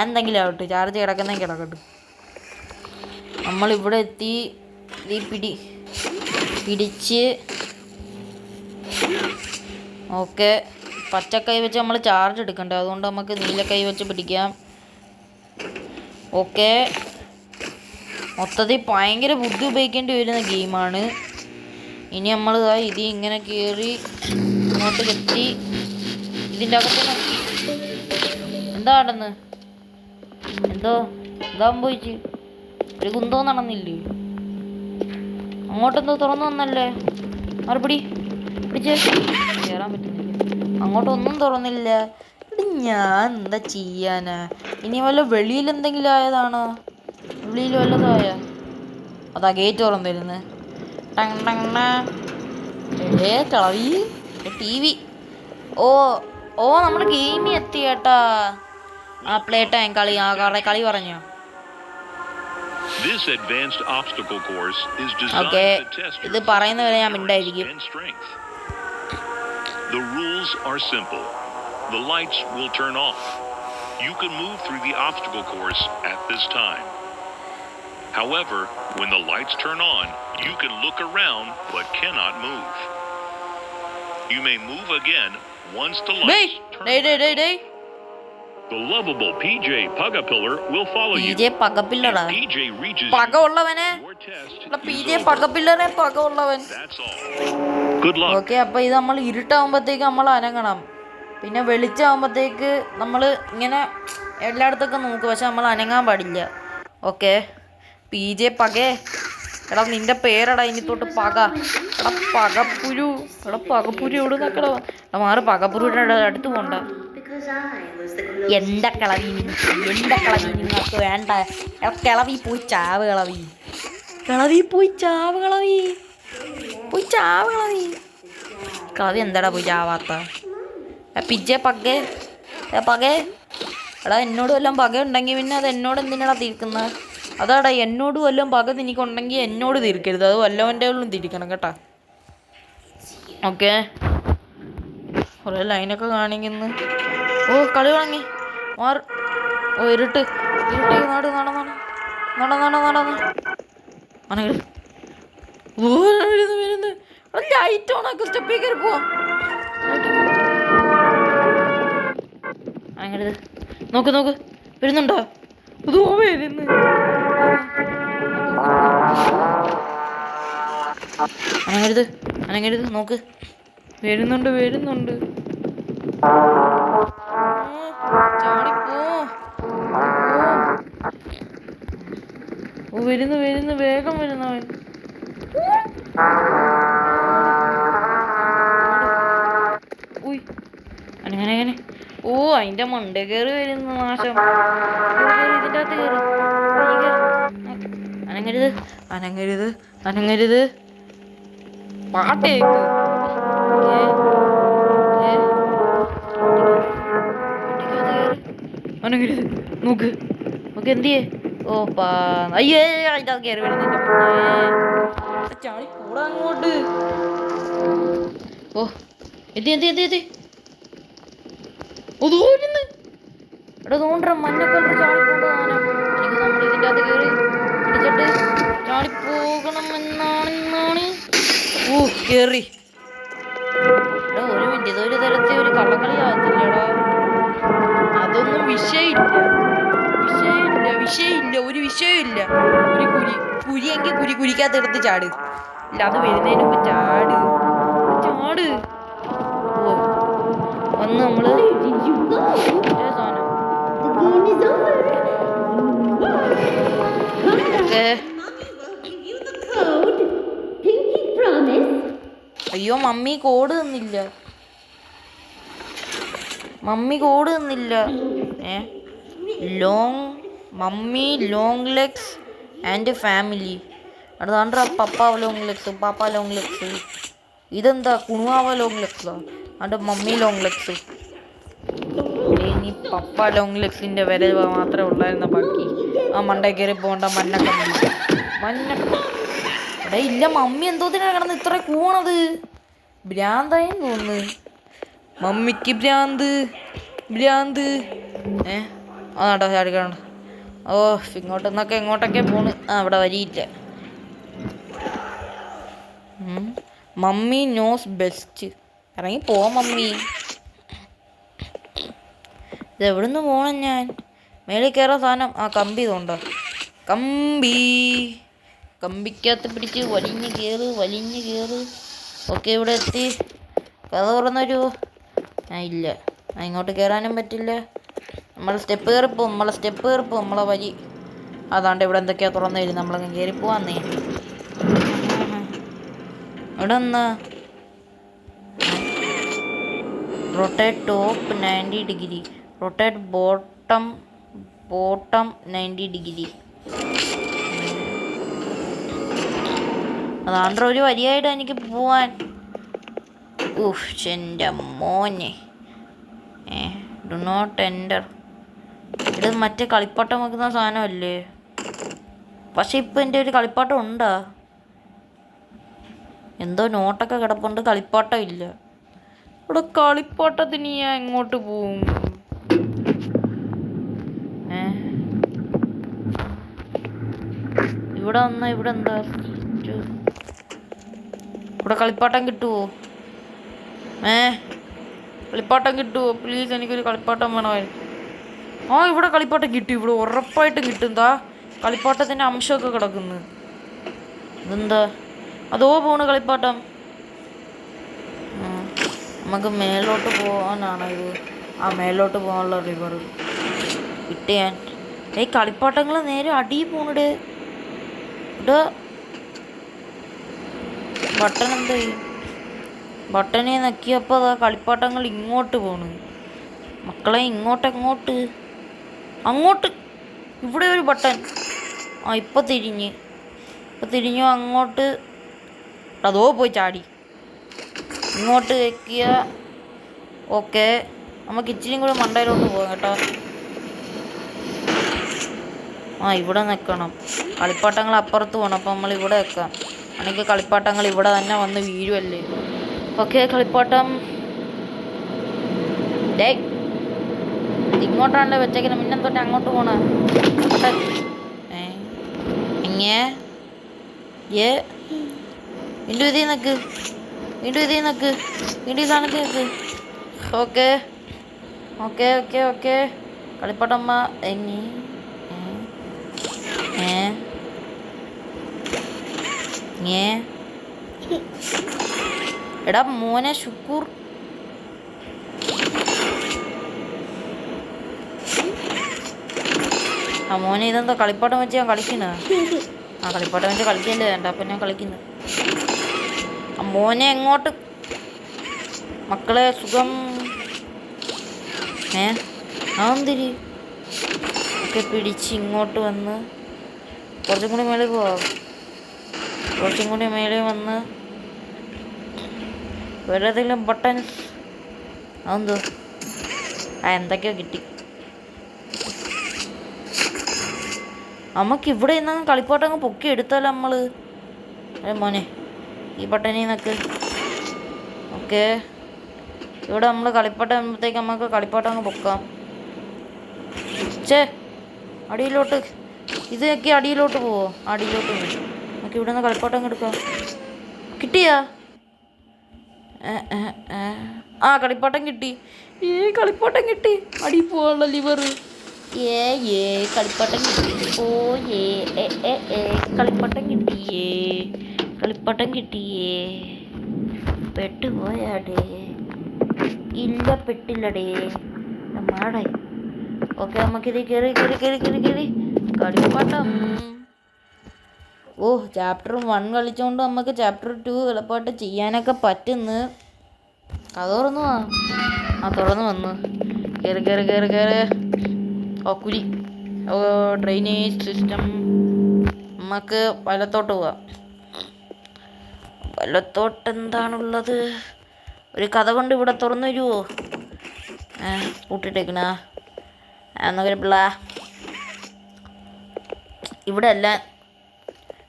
എന്തെങ്കിലും ആവട്ടെ, ചാർജ് കിടക്കുന്നെങ്കിൽ കിടക്കട്ടെ. നമ്മളിവിടെ എത്തി. ഈ പിടിച്ച് ഓക്കെ. പച്ചക്കൈ വെച്ച് നമ്മൾ ചാർജ് എടുക്കണ്ടേ, അതുകൊണ്ട് നമുക്ക് നീലക്കൈ വെച്ച് പിടിക്കാം. ഓക്കെ, മൊത്തത്തിൽ ഭയങ്കര ബുദ്ധി ഉപയോഗിക്കേണ്ടി വരുന്ന ഗെയിമാണ്. ഇനി നമ്മൾ ഇത് ഇങ്ങനെ കയറി ഇങ്ങോട്ട് എത്തി. ഇതിൻ്റെ അകത്ത് എന്താ നടന്ന് എന്താ സംഭവിച്ച്? ഒരു കുന്തോ നടന്നില്ലേ? അങ്ങോട്ടെന്തോ തുറന്നു വന്നല്ലേ? മറുപടി പിടിച്ച് കയറാൻ പറ്റുന്നില്ല. അങ്ങോട്ടൊന്നും തുറന്നില്ല. ഞാൻ എന്താ ചെയ്യാനാ? ഇനി വല്ല വെളിയിൽ എന്തെങ്കിലും ആയതാണോ? വെളിയിൽ വല്ലതായ? അതാ ഗേറ്റ് തുറന്നിരുന്ന്. കളവി TV. നമ്മുടെ ഗെയിമിൽ എത്തി കേട്ടാ. പ്ലേ ടൈം കളി പറഞ്ഞോ? This advanced obstacle course is designed to test your endurance and strength. The rules are simple. The lights will turn off. You can move through the obstacle course at this time. However, when the lights turn on, you can look around but cannot move. You may move again once the lights turn on. The lovable PJ Pugapillar will follow you. PJ Pugapillar. PJ reaches your test. PJ Pugapillar പകയുള്ളവൻ. That's all. Good luck. Okay, അപ്പോൾ ഇത് നമ്മൾ ഇരുട്ടാകുമ്പോഴത്തേക്ക് നമ്മൾ അനങ്ങണം. പിന്നെ വെളിച്ചമാകുമ്പോഴത്തേക്ക് നമ്മൾ ഇങ്ങനെ എല്ലായിടത്തൊക്കെ നോക്കും, പക്ഷെ നമ്മൾ അനങ്ങാൻ പാടില്ല. Okay, PJ പകേ. എടാ നിന്റെ പേരെടാ ഇനി തൊട്ട് പക. പകപ്പുരു. പകപ്പുരു എവിടെ നിൽക്കടോ? മാറ്, പകപ്പുരുയുടെ അടുത്ത് പോണ്ട. എന്താ കിളവി നിങ്ങൾക്ക് വേണ്ട? കിളവി പോയി ചാവ്. കിളവി പോയി ചാവ്. പോയി ചാവണ നീ. കളവി എന്താടാ പോയി ചാവാത്ത? പിജ്ജെ പകേ പകേ. എടാ എന്നോട് വല്ലതും പക ഉണ്ടെങ്കിൽ പിന്നെ അത് എന്നോട് എന്തിനാടാ തീർക്കുന്നത്? അതാടാ എന്നോട് വല്ലതും പക നിനക്കുണ്ടെങ്കിൽ എന്നോട് തീർക്കരുത്, അത് വല്ലവൻ്റെ ഉള്ളും തിരിക്കണം കേട്ടാ. ഓക്കെ, കുറേ ലൈനൊക്കെ കാണിക്കുന്നു. ഓ കളി തുടങ്ങി. മാറ്. ഓ ഇരുട്ട് നാട് നടന്ന്. ഓ വരുന്നു. ലൈറ്റ് ഓണാക്കും. സ്റ്റെപ്പിൽ കയറി പോവാം. അങ്ങനെ നോക്ക് വരുന്നുണ്ടോ? അതോ വരുന്നു. അനങ്ങരുത് നോക്ക്. വരുന്നുണ്ട്. ചാടിപ്പോ. ഓ വരുന്നു. വേഗം വരുന്നു അവൻ. അങ്ങനെ. ഓ അതിന്റെ മണ്ട കയറി വരുന്നു നാശം. ഇതിൻ്റെ അകത്ത് കയറി. അനങ്ങരുത്. പാട്ടേക്ക്. അനങ്ങരുത്. നോക്ക് എന്തിയേ? ഓ അയ്യേ അതിൻ്റെ കയറി വരുന്നില്ല. ചാടി കൂടാ അങ്ങോട്ട്. ഓ എത്തി. എടാ തോണ്ടറ മഞ്ഞക്കളർ ചാടിക്കൊണ്ട് പോകാനാ. എനിക്ക് നമ്മൾ ഇതിൻ്റെ അകത്ത് കയറി പിടിച്ചിട്ട് ചാടിപ്പോകണം എന്നാണ്. ഓ കേറി. എടാ ഒരു മിനിറ്റ്, ഇതൊരു തരത്തിൽ ഒരു കള്ളക്കളി ആകത്തില്ലടാ. അതൊന്നും വിഷയമില്ല. ഒരു വിഷയമില്ല. ഒരു കുരിയെങ്കിൽ കുരിക്കകത്ത് എടുത്ത് ചാട്. ഇല്ല അത് വരുന്നതിന് മുമ്പ് ചാട്. ഓ വന്ന് നമ്മള് സാധനം. അയ്യോ മമ്മി കോഡ് തന്നില്ല. Long legs and family. അതാണ്ടാ പാപ്പ ലോങ് ലെഗ്സ്. ഇതെന്താ കുണുവാവ ലോങ് ലെഗ്സാ? അണ്ട് മമ്മി ലോങ് ലെഗ്സ്. ഇനി പപ്പ ലോങ് ലെഗ്സിന്റെ വില മാത്രമേ ഉള്ളായിരുന്ന. ബാക്കി ആ മണ്ടേ കയറി പോകണ്ട മഞ്ഞക്കമ്പി. എടാ ഇല്ല, മമ്മി എന്തോത്തിനാ കിടന്ന് ഇത്ര കൂണത്? ഭ്രാന്തായും തോന്നുന്നു മമ്മിക്ക്. ഭ്രാന്ത്. അതാണ്ടോ ചാടിക്കണ്ട. ഓ ഇങ്ങോട്ടെന്നൊക്കെ എങ്ങോട്ടൊക്കെ പോണ്. അവിടെ വരിയില്ല. Mummy knows best. ഇറങ്ങി പോവാം മമ്മി. ഇതെവിടുന്ന് പോകണം ഞാൻ? മേളിൽ കയറാൻ സാധനം. ആ കമ്പി തോണ്ടോ? കമ്പിക്കകത്ത് പിടിച്ച് വലിഞ്ഞ് കയറ്. ഓക്കെ ഇവിടെ എത്തി. കഥ തുറന്നൊരു. ഇല്ല ഇങ്ങോട്ട് കയറാനും പറ്റില്ല. നമ്മളെ സ്റ്റെപ്പ് കയറിപ്പോ. നമ്മളെ വരി. അതാണ്ട് ഇവിടെ എന്തൊക്കെയാ തുറന്നു തരും. നമ്മളങ്ങ് കയറിപ്പോവാന്നേ. ഇവിടെ ഒന്ന് rotate top 90 degree, rotate bottom 90 degree. അതാണ്ട് ഒരു വരിയായിട്ട് എനിക്ക് പോവാൻ. എൻ്റെ മോനെ. Do not enter. ഇത് മറ്റേ കളിപ്പാട്ടം വെക്കുന്ന സാധനമല്ലേ? പക്ഷെ ഇപ്പം എൻ്റെ ഒരു കളിപ്പാട്ടം ഉണ്ടാ? എന്തോ നോട്ടൊക്കെ കിടപ്പുണ്ട്, കളിപ്പാട്ടം ഇല്ല. ഇവിടെ കളിപ്പാട്ടത്തിന് ഞാൻ എങ്ങോട്ട് പോവും? ഇവിടെ വന്ന ഇവിടെ എന്താ? ഇവിടെ കളിപ്പാട്ടം കിട്ടുമോ? കളിപ്പാട്ടം കിട്ടുമോ പ്ലീസ്? എനിക്കൊരു കളിപ്പാട്ടം വേണമായിരുന്നു. ഇവിടെ കളിപ്പാട്ടം കിട്ടും. ഇവിടെ ഉറപ്പായിട്ടും കിട്ടും. എന്താ കളിപ്പാട്ടത്തിൻ്റെ അംശമൊക്കെ കിടക്കുന്നു. ഇതെന്താ? അതോ പോണ് കളിപ്പാട്ടം. നമുക്ക് മേലോട്ട് പോകാനാണോ ഇത്? മേലോട്ട് പോകാനുള്ള റിവർ കിട്ടിയാൻ. കളിപ്പാട്ടങ്ങൾ നേരെ അടിയിൽ പോണിടെ. ഇവിടെ ബട്ടൺ എന്താ? ബട്ടനെ നക്കിയപ്പോൾ അതാ കളിപ്പാട്ടങ്ങൾ ഇങ്ങോട്ട് പോണു. മക്കളെ അങ്ങോട്ട്. ഇവിടെ ഒരു ബട്ടൺ. ഇപ്പം തിരിഞ്ഞു അങ്ങോട്ട്. അതോ പോയി ചാടി. ഇങ്ങോട്ട് വെക്കുക. ഓക്കെ, നമുക്ക് ഇച്ചിരിയും കൂടെ മണ്ടയിലോട്ട് പോകാം കേട്ടോ. ഇവിടെ നിൽക്കണം. കളിപ്പാട്ടങ്ങൾ അപ്പുറത്ത് പോകണം. അപ്പം നമ്മൾ ഇവിടെ വെക്കാം. അല്ലെങ്കിൽ കളിപ്പാട്ടങ്ങൾ ഇവിടെ തന്നെ വന്ന് വീഴുമല്ലേ. ഓക്കെ, കളിപ്പാട്ടം ഇങ്ങോട്ടാണല്ലോ വെച്ചേക്കുന്നത്. പിന്നെ തൊട്ട് അങ്ങോട്ട് പോണ വീണ്ടും ഇതേ നിക്ക്. വീണ്ടും ഈ സാധനത്തിൽ നിക്ക്. ഓക്കെ ഓക്കെ ഓക്കെ ഓക്കെ കളിപ്പാട്ടമ്മ എടാ മോനെ ശുക്കൂർ. മോനെ ഇതെന്താ കളിപ്പാട്ടം വെച്ച് ഞാൻ കളിക്കുന്ന? കളിപ്പാട്ടം വെച്ച് കളിക്കല്ലേ വേണ്ട. അപ്പം ഞാൻ കളിക്കുന്നു. മോനെ എങ്ങോട്ട്? മക്കളെ സുഖം. അതെന്തിരി? ഒക്കെ പിടിച്ച് ഇങ്ങോട്ട് വന്ന് കുറച്ചും കൂടി മേളിൽ പോവാം. കുറച്ചും കൂടി മേളിൽ വന്ന് വേറേതെങ്കിലും ബട്ടൺ. അതെന്തോ എന്തൊക്കെയോ കിട്ടി. നമുക്ക് ഇവിടെ നിന്നങ്ങ് കളിപ്പാട്ടം അങ്ങ് പൊക്കി എടുത്താലോ നമ്മൾ. മോനെ ഈ ബട്ടണിൽ നിന്നൊക്കെ. ഓക്കെ, ഇവിടെ നമ്മൾ കളിപ്പാട്ടം ആകുമ്പോഴത്തേക്ക് നമുക്ക് കളിപ്പാട്ടം അങ്ങ് പൊക്കാം. അടിയിലോട്ട് ഇതൊക്കെ അടിയിലോട്ട് പോവോ? അടിയിലോട്ട് പോയി നമുക്ക് ഇവിടെ നിന്ന് കളിപ്പാട്ടം അങ്ങ് എടുക്കാം. കിട്ടിയാ? കളിപ്പാട്ടം കിട്ടി. കളിപ്പാട്ടം കിട്ടി. അടിയിൽ പോവാനുള്ള ലിവർ. കളിപ്പാട്ടം കിട്ടി. കളിപ്പാട്ടം കിട്ടിയേ. പെട്ടുപോയാടേ? ഇല്ല, പെട്ടില്ലടേ. മാടായി. ഓക്കെ, നമുക്കിത് കയറി കളിപ്പാട്ടം. ചാപ്റ്റർ 1 കളിച്ചോണ്ട് നമുക്ക് ചാപ്റ്റർ 2 എളുപ്പമായിട്ട് ചെയ്യാനൊക്കെ പറ്റുന്നു. തുറന്നു തുറന്നു വന്നു. കയറി. കുരി. Drainage system. നമുക്ക് വലത്തോട്ട് പോവാം. വലത്തോട്ട് എന്താണുള്ളത്? ഒരു കഥ കൊണ്ട് ഇവിടെ തുറന്നു വരുമോ? പൂട്ടിട്ടേക്കണ എന്നൊക്കെ പിള്ള. ഇവിടെ അല്ല.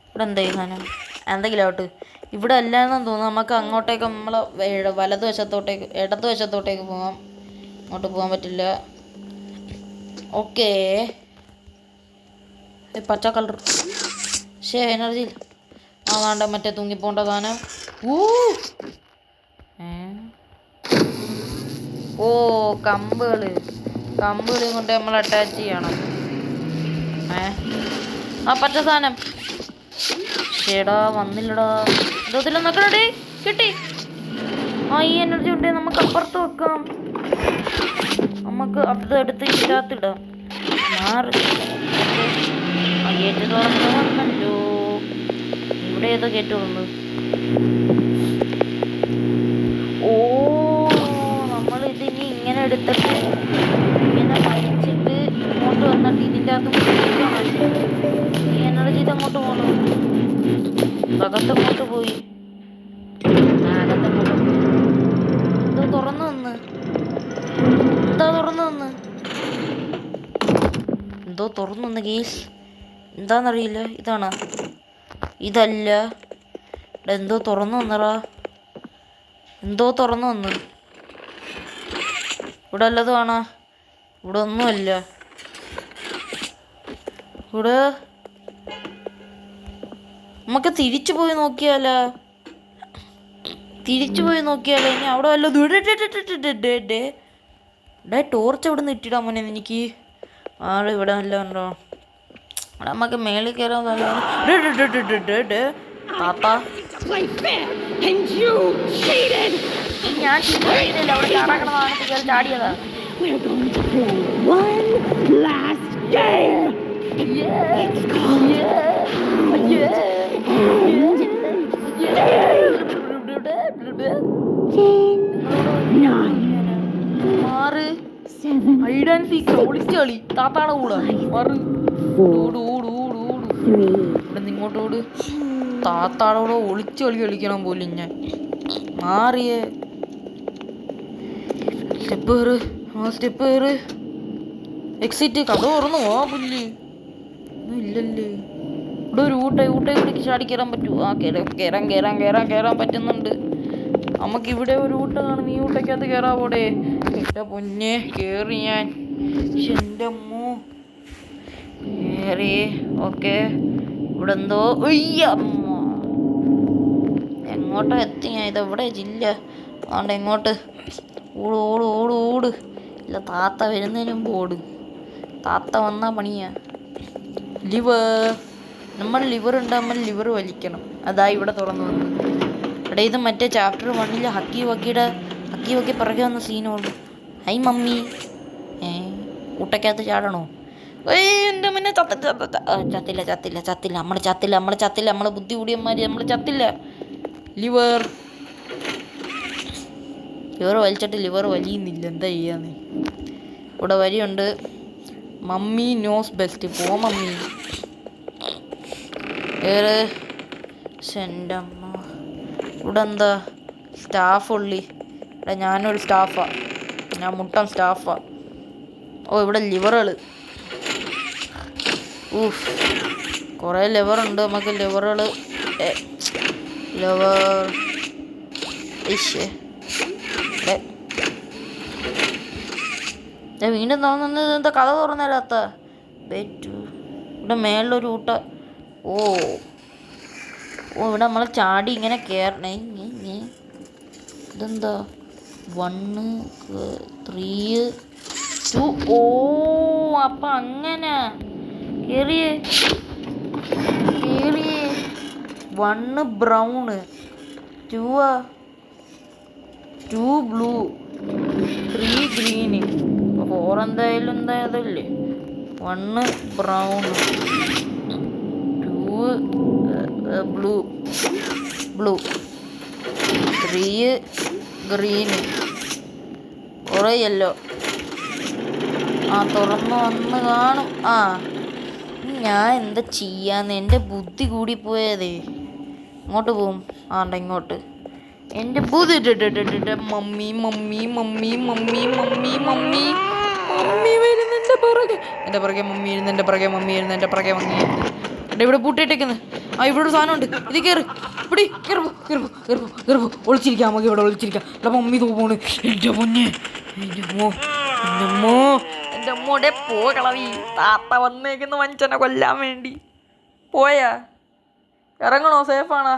ഇവിടെ എന്താ സാധനം? എന്തെങ്കിലും ആവട്ടെ. ഇവിടെ അല്ലാന്ന് തോന്നുന്നു. നമുക്ക് അങ്ങോട്ടേക്ക് നമ്മൾ വലതുവശത്തോട്ടേക്ക് ഇടതുവശത്തോട്ടേക്ക് പോകാം. അങ്ങോട്ട് പോകാൻ പറ്റില്ല. ഓക്കെ, പച്ച കളർ. എനർജി വേണ്ട. മറ്റേ തൂങ്ങിപ്പോണ്ട സാധനം. കമ്പുകൾ കൊണ്ട് നമ്മൾ അറ്റാച്ച് ചെയ്യണം. പച്ച സാധനം. വന്നില്ലടാ. ഇതിൽ നോക്കണേ. കിട്ടി. ഈ എനർജി ഉണ്ട്. നമുക്ക് അപ്പുറത്ത് വെക്കാം. നമുക്ക് അത് എടുത്ത് ഇതിനകത്തിടാം. ഗേറ്റ് തുറന്നു വന്നല്ലോ. ഇവിടെ ഏതോ ഗേറ്റ് തുറന്നു. നമ്മൾ ഇതിനി ഇങ്ങനെ എടുത്തിട്ട് ഇങ്ങനെ വലിച്ചിട്ട് ഇങ്ങോട്ട് വന്നിട്ട് ഇതിൻ്റെ അകത്ത് ഈ എനർജി ഇതങ്ങോട്ട് പോകണം. അകത്തങ്ങോട്ട് പോയി. എന്തോ തുറന്നു വന്ന്. എന്തോ തുറന്നു വന്ന് ഗേസ്. എന്താന്നറിയില്ല. ഇതാണോ? ഇതല്ല. എന്തോ തുറന്നു വന്നറാ. എന്തോ തുറന്നു വന്ന്. ഇവിടെ വല്ലതും ആണോ? ഇവിടെ ഒന്നുമല്ല. ഇവിടെ നമുക്ക് തിരിച്ചു പോയി നോക്കിയാലോ? ഇനി അവിടെ വല്ലതും. ടോർച്ച് എവിടെ നിന്ന് ഇട്ടിടാൻ മോനെ എനിക്ക്? ഇവിടെ നല്ല ഉണ്ടോ? നമുക്ക് മേളിൽ കയറാൻ താത്ത. ഞാൻ ചാടിയതാ. മാറ്. ഹൈഡ് ആൻഡ് സീക്ക് ഒളിച്ചു കളി. താത്താടെ കൂടെ മാറ്. ഇവിടെ ഇങ്ങോട്ട് ഓട്. താത്താടോടെ ഒളിച്ചു കളിക്കണം പോലും ഞാൻ. മാറിയേ സ്റ്റെപ്പ് കയറ്, സ്റ്റെപ്പ് കയറ്. എക്സിറ്റ് കഥ തുറന്നു ആ പുല്ല് ഇല്ലല്ലേ. ഇവിടെ ഒരു ഊട്ടേ കൂടി ചാടി കയറാൻ പറ്റുമോ? ആ കയറാൻ പറ്റുന്നുണ്ട്. നമുക്കിവിടെ ഒരു ഊട്ട കാണും. ഈ ഊട്ടയ്ക്കകത്ത് കയറാവോടെ? എൻ്റെ പൊന്നെ കയറി ഞാൻ. എൻ്റെ അമ്മോ കയറി. ഓക്കെ ഇവിടെ എന്തോ എങ്ങോട്ടോ എത്തി ഞാൻ. ഇതെവിടെ ജില്ല അതുകൊണ്ട് എങ്ങോട്ട് ഓട്. ഇല്ല താത്ത വരുന്നതിന് മുമ്പ് ഓട്. താത്ത വന്നാൽ പണിയാ. നമ്മൾ ലിവർ ഉണ്ടാകുമ്പോൾ ലിവർ വലിക്കണം. അതാ ഇവിടെ തുറന്നു വന്നു. എടാ ഇത് മറ്റേ ചാപ്റ്റർ 1 ഹക്കി വക്കി പിറകെ വന്ന സീനുള്ളൂ. High mummy. ഊട്ടക്കകത്ത് ചാടണോ? എൻ്റെ മുന്നേ ചത്തില്ല. നമ്മൾ ബുദ്ധി കൂടിയന്മാര്. നമ്മൾ ചത്തില്ല. ലിവർ വലിച്ചിട്ട് ലിവർ വലിയുന്നില്ല. എന്താ ചെയ്യാന്ന്? ഇവിടെ വരിയുണ്ട്. Mummy knows best. പോ മമ്മി. എൻ്റെ അമ്മ ഇവിടെ എന്താ സ്റ്റാഫ് ഉള്ളി? എടാ ഞാനൊരു സ്റ്റാഫാ. ഞാൻ മുട്ടൻ സ്റ്റാഫാ. ഓ ഇവിടെ ലിവറുകൾ. കുറേ ലിവറുണ്ട്. നമുക്ക് ലിവറുകൾ വീണ്ടും തോന്നുന്നത് എന്താ കഥ തുറന്നല്ലാത്ത ഇവിടെ മേളിലൊരു ഊട്ട. ഓ ഇവിടെ നമ്മൾ ചാടി ഇങ്ങനെ കയറണേ. ഇതെന്താ 1 3 2. ഓ അപ്പം അങ്ങനെ കയറിയേ 1 ബ്രൗണ് 2 ബ്ലൂ 3 ഗ്രീന് 4 എന്തായാലും അതല്ലേ. 1 ബ്രൗൺ 2 ബ്ലൂ 3 ഗ്രീന് കുറേ യെല്ലോ. തുറന്നു വന്ന് കാണും. ഞാൻ എന്താ ചെയ്യാന്ന്? എൻ്റെ ബുദ്ധി കൂടിപ്പോയതേ. ഇങ്ങോട്ട് പോവും. ഇങ്ങോട്ട് എൻ്റെ ബുദ്ധി. മമ്മി വരുന്ന എൻ്റെ പുറകെ മമ്മി ഇരുന്ന്. ഇവിടെ പൂട്ടിയിട്ടേക്കുന്നത്. ഇവിടെ ഒരു സാധനമുണ്ട്. ഇത് കയറി ഇവിടെ കയറുമ്പോ ഒളിച്ചിരിക്കാം. നമുക്ക് ഇവിടെ ഒളിച്ചിരിക്കാം. മമ്മി പോണ്. എൻ്റെ പൊന്നെ എൻ്റെ അമ്മോടെ പോകളവി. താത്ത വന്നേക്കുന്ന മനുഷ്യനെ കൊല്ലാൻ വേണ്ടി പോയാ. ഇറങ്ങണോ? സേഫാണോ?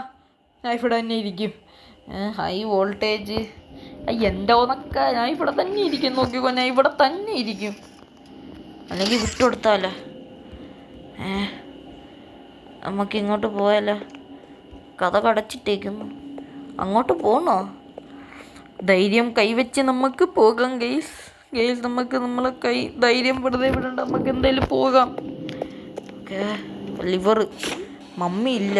ഞാൻ ഇവിടെ തന്നെ ഇരിക്കും. ഹൈ വോൾട്ടേജ് എന്തോന്നൊക്കെ. ഞാൻ ഇവിടെ തന്നെ ഇരിക്കും. നോക്കിക്കോ, ഞാൻ ഇവിടെ തന്നെ ഇരിക്കും. അല്ലെങ്കിൽ വിട്ടുകൊടുത്താലോ? നമുക്ക് ഇങ്ങോട്ട് പോയാലോ? കഥ കടച്ചിട്ടേക്കുന്നു. അങ്ങോട്ട് പോകണോ? ധൈര്യം കൈവച്ച് നമുക്ക് പോകാം ഗെയ്സ്. നമുക്ക് നമ്മളെ ധൈര്യം വെറുതെ വിടണ്ട. നമുക്ക് എന്തായാലും പോകാം. Okay liver. മമ്മി ഇല്ല.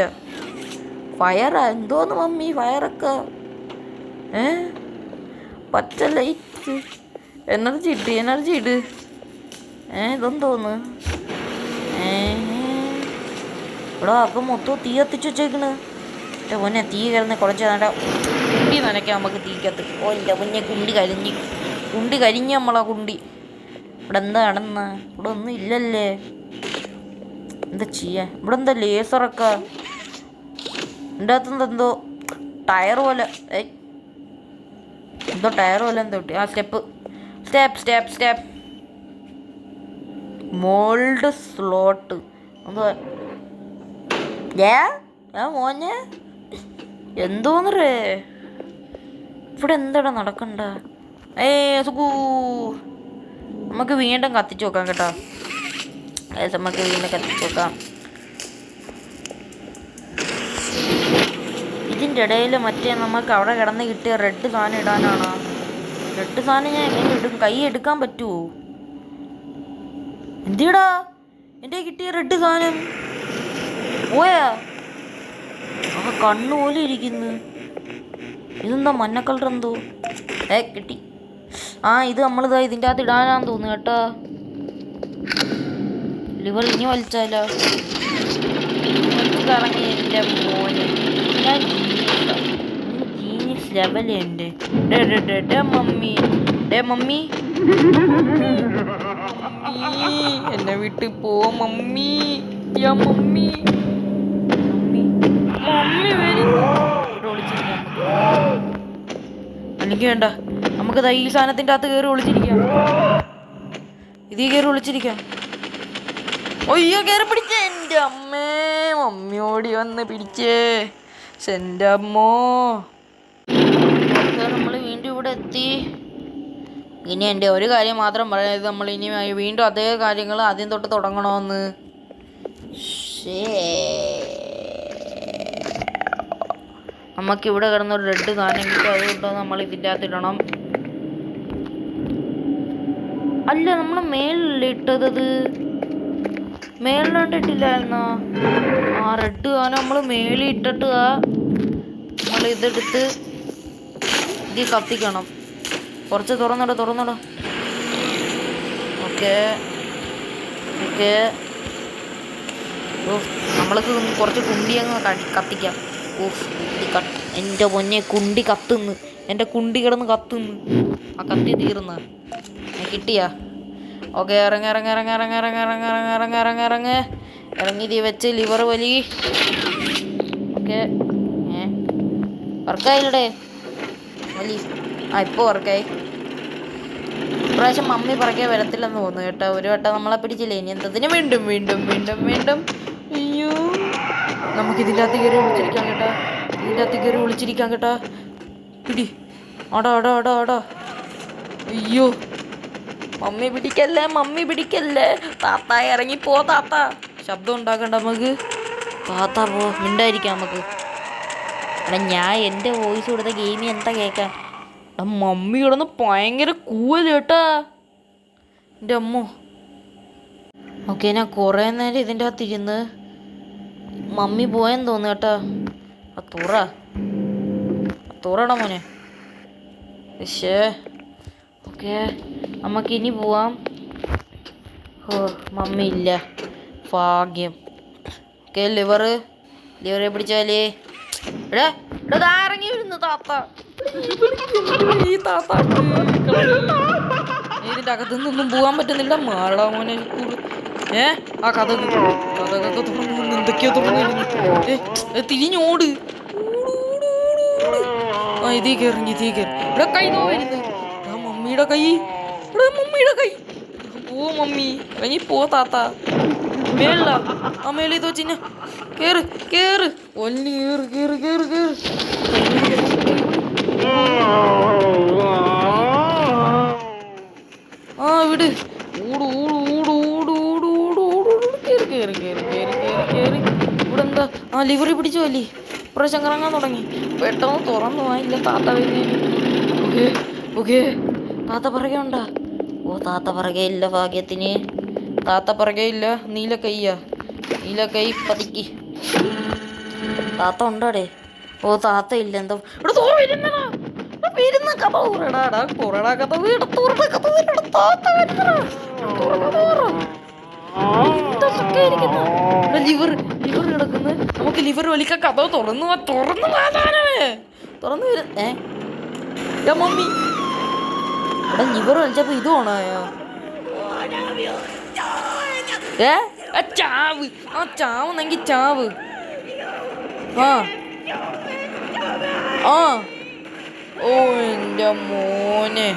ഫയറാ എന്തോന്ന് മമ്മി? ഫയറൊക്കെ പച്ച ലൈറ്റ്. എനർജി ഇട്. ഇതെന്തോന്ന്? ഇവിടെ അപ്പം മൊത്തം തീ കത്തിച്ച് വെച്ചേക്കണ്. എൻ്റെ പൊന്നെ തീ കയറുന്ന കുറച്ച് നേരം കുണ്ടി നനയ്ക്കാം നമുക്ക് തീക്കത്ത്. എൻ്റെ പൊന്നെ കുണ്ടി കരിഞ്ഞ് നമ്മളാ കുണ്ടി. ഇവിടെ എന്താ നടന്ന? ഇവിടെ ഒന്നും ഇല്ലല്ലേ. എന്താ ചെയ്യാ? ഇവിടെ എന്താ ലേസറൊക്കെ? എൻ്റെ അകത്ത് എന്തോ ടയർ പോലെ. എന്തോ ടയർ പോലെ എന്തോ കിട്ടി. Step mould slot. മോനെ എന്തോന്നറേ ഇവിടെ എന്താടാ നടക്കണ്ട? സുഖൂ. നമുക്ക് വീണ്ടും കത്തിച്ച് നോക്കാം കേട്ടോ. നമുക്ക് വീണ്ടും കത്തിച്ച് നോക്കാം. ഇതിൻ്റെ ഇടയിൽ മറ്റേ നമുക്ക് അവിടെ കിടന്ന് കിട്ടിയ റെഡ് സാധനം ഇടാനാണോ? റെഡ് സാധനം ഞാൻ എങ്ങനെ ഇടും? കൈ എടുക്കാൻ പറ്റുമോ? എന്തിടാ എൻ്റെ കിട്ടിയ റെഡ് സാധനം പോയാ? കണ്ണു പോലെ ഇരിക്കുന്നു. ഇതെന്താ മഞ്ഞ കളർ എന്തോ? കിട്ടി. ഇത് നമ്മളിതാ ഇതിൻ്റെ അകത്ത് ഇടാനാന്ന് തോന്നുന്നു കേട്ടോ. ലിവർ ഇനി വലിച്ചാലോ? കറങ്ങി എൻ്റെ മോനെ. ഞാൻ ജീനിയസ് ലെവൽ എൻ്റെ. മമ്മി മമ്മി എന്നെ വിട്ട് പോ മമ്മി. യാ മമ്മി മമ്മി മമ്മി വരും. അല്ലെങ്കിൽ വേണ്ട, നമുക്കതാ ഈ സാധനത്തിൻ്റെ അകത്ത് കയറി ഒളിച്ചിരിക്കാം. ഇതിൽ കയറി ഒളിച്ചിരിക്കാം. ഒയ്യോ കയറി പിടിച്ചേ എൻ്റെ അമ്മേ. മമ്മി ഓടി വന്ന് പിടിച്ചേ എൻ്റെ അമ്മോ. നമ്മൾ വീണ്ടും ഇവിടെ എത്തി. ഇനി എൻ്റെ ഒരു കാര്യം മാത്രം പറയാം, നമ്മൾ ഇനി വീണ്ടും അതേ കാര്യങ്ങൾ ആദ്യം തൊട്ട് തുടങ്ങണമെന്ന്. നമുക്കിവിടെ കിടന്നൊരു റെഡ് സാധനം കിട്ടും, അതുകൊണ്ട് നമ്മൾ ഇതിൻ്റെ അകത്ത് ഇടണം. അല്ല, നമ്മൾ മേളിലല്ലേ ഇട്ടത്? മേളിലോണ്ടിട്ടില്ലായിരുന്നോ? ആ റെഡ് സാധനം നമ്മൾ മേളിൽ ഇട്ടിട്ട് നമ്മൾ ഇതെടുത്ത് ഇത് കത്തിക്കണം. കുറച്ച് തുറന്നിട. Okay okay. നമ്മൾക്ക് കുറച്ച് കുണ്ടി അങ്ങ് കത്തിക്കാം. എൻ്റെ പൊന്നെ കുണ്ടി കത്തുന്നു. എൻ്റെ കുണ്ടി കിടന്ന് കത്തുന്നു. ആ കത്തി തീർന്ന് കിട്ടിയാ? ഓക്കെ ഇറങ്ങി തീ വെച്ച് ലിവർ വലി. ഓക്കെ വർക്കായില്ലേ വലി? ആ ഇപ്പോൾ വർക്കായി. ഇപ്രാവശ്യം മമ്മി പറക്കെ വരത്തില്ലെന്ന് തോന്നുന്നു കേട്ടോ. ഒരു വട്ടം നമ്മളെ പിടിച്ചില്ലേ, ഇനി എന്തതിന് വീണ്ടും. അയ്യോ നമുക്കിതിൻ്റെ അകത്ത് കയറി ഒളിച്ചിരിക്കാം കേട്ടോ. പിടി ഓടാ. അയ്യോ മമ്മി പിടിക്കല്ലേ. താത്ത ഇറങ്ങിപ്പോ താത്ത. ശബ്ദം ഉണ്ടാക്കണ്ട നമുക്ക്. താത്ത പോ, മിണ്ടായിരിക്കാം നമുക്ക്. എടാ ഞാൻ എൻ്റെ വോയിസ് കൊടുത്ത ഗെയിമിൽ എന്താ കേൾക്കാം? മമ്മി കിടന്ന് ഭയങ്കര കൂവല് കേട്ടാ എൻ്റെ അമ്മോ. ഓക്കെ ഞാൻ കുറേ നേരം ഇതിൻ്റെ അകത്തിരുന്ന് മമ്മി പോയെന്ന് തോന്നുന്നു കേട്ടോ. തുറടാ മോനെ. പക്ഷേ ഓക്കെ നമുക്കിനി പോവാം. ഓ മമ്മി ഇല്ല, ഭാഗ്യം. ഓക്കെ ലിവറ് പിടിച്ചാലേ. ഇറങ്ങി വരുന്നു താത്ത. ഈ താത്ത ഇതിൻ്റെ അകത്തുനിന്നൊന്നും പോകാൻ പറ്റുന്നില്ല. മാറടാ മോനെ. ആ കഥകൊക്കെ തുറന്നു. എന്തൊക്കെയോ തുറന്നിരുന്നു. തിരിഞ്ഞോട്. ആ ഇതീ കയറി. ഇവിടെ കൈ വരുന്നു. മമ്മിയുടെ കൈ. ഓ മമ്മി ഇറങ്ങി പോ താത്ത. മേളില ആ മേളിൽ ഇത് വെച്ചിന്. കേറ് ഒല്ലി കേറ്. ആ വിട്. കേറി ഇവിടെ എന്താ? ആ ലിവറി പിടിച്ചു അല്ലേ. ഇപ്രാവശ്യം കറങ്ങാൻ തുടങ്ങി. പെട്ടെന്ന് തുറന്നു പോയില്ല താത്ത വരുന്നതിന്. ഓക്കെ താത്ത പറകെ ഉണ്ടാ? ഓ താത്ത പറകെ ഇല്ല, ഭാഗ്യത്തിന്. താത്ത പറകെ ഇല്ല. നീല കൈ പതിക്ക്. താത്ത ഉണ്ടോടെ? ഓ താത്ത ഇല്ല. എന്താ ലിവർ കിടക്കുന്നു. നമുക്ക് ലിവർ വലിക്കാൻ കഥ തുറന്നു വരും. മമ്മി എടാ ലിവർ വലിച്ചപ്പോ ഇത് ഓണായോ? ചാവുന്നെങ്കി ചാവ്. ഓ എൻ്റെ മോനെ.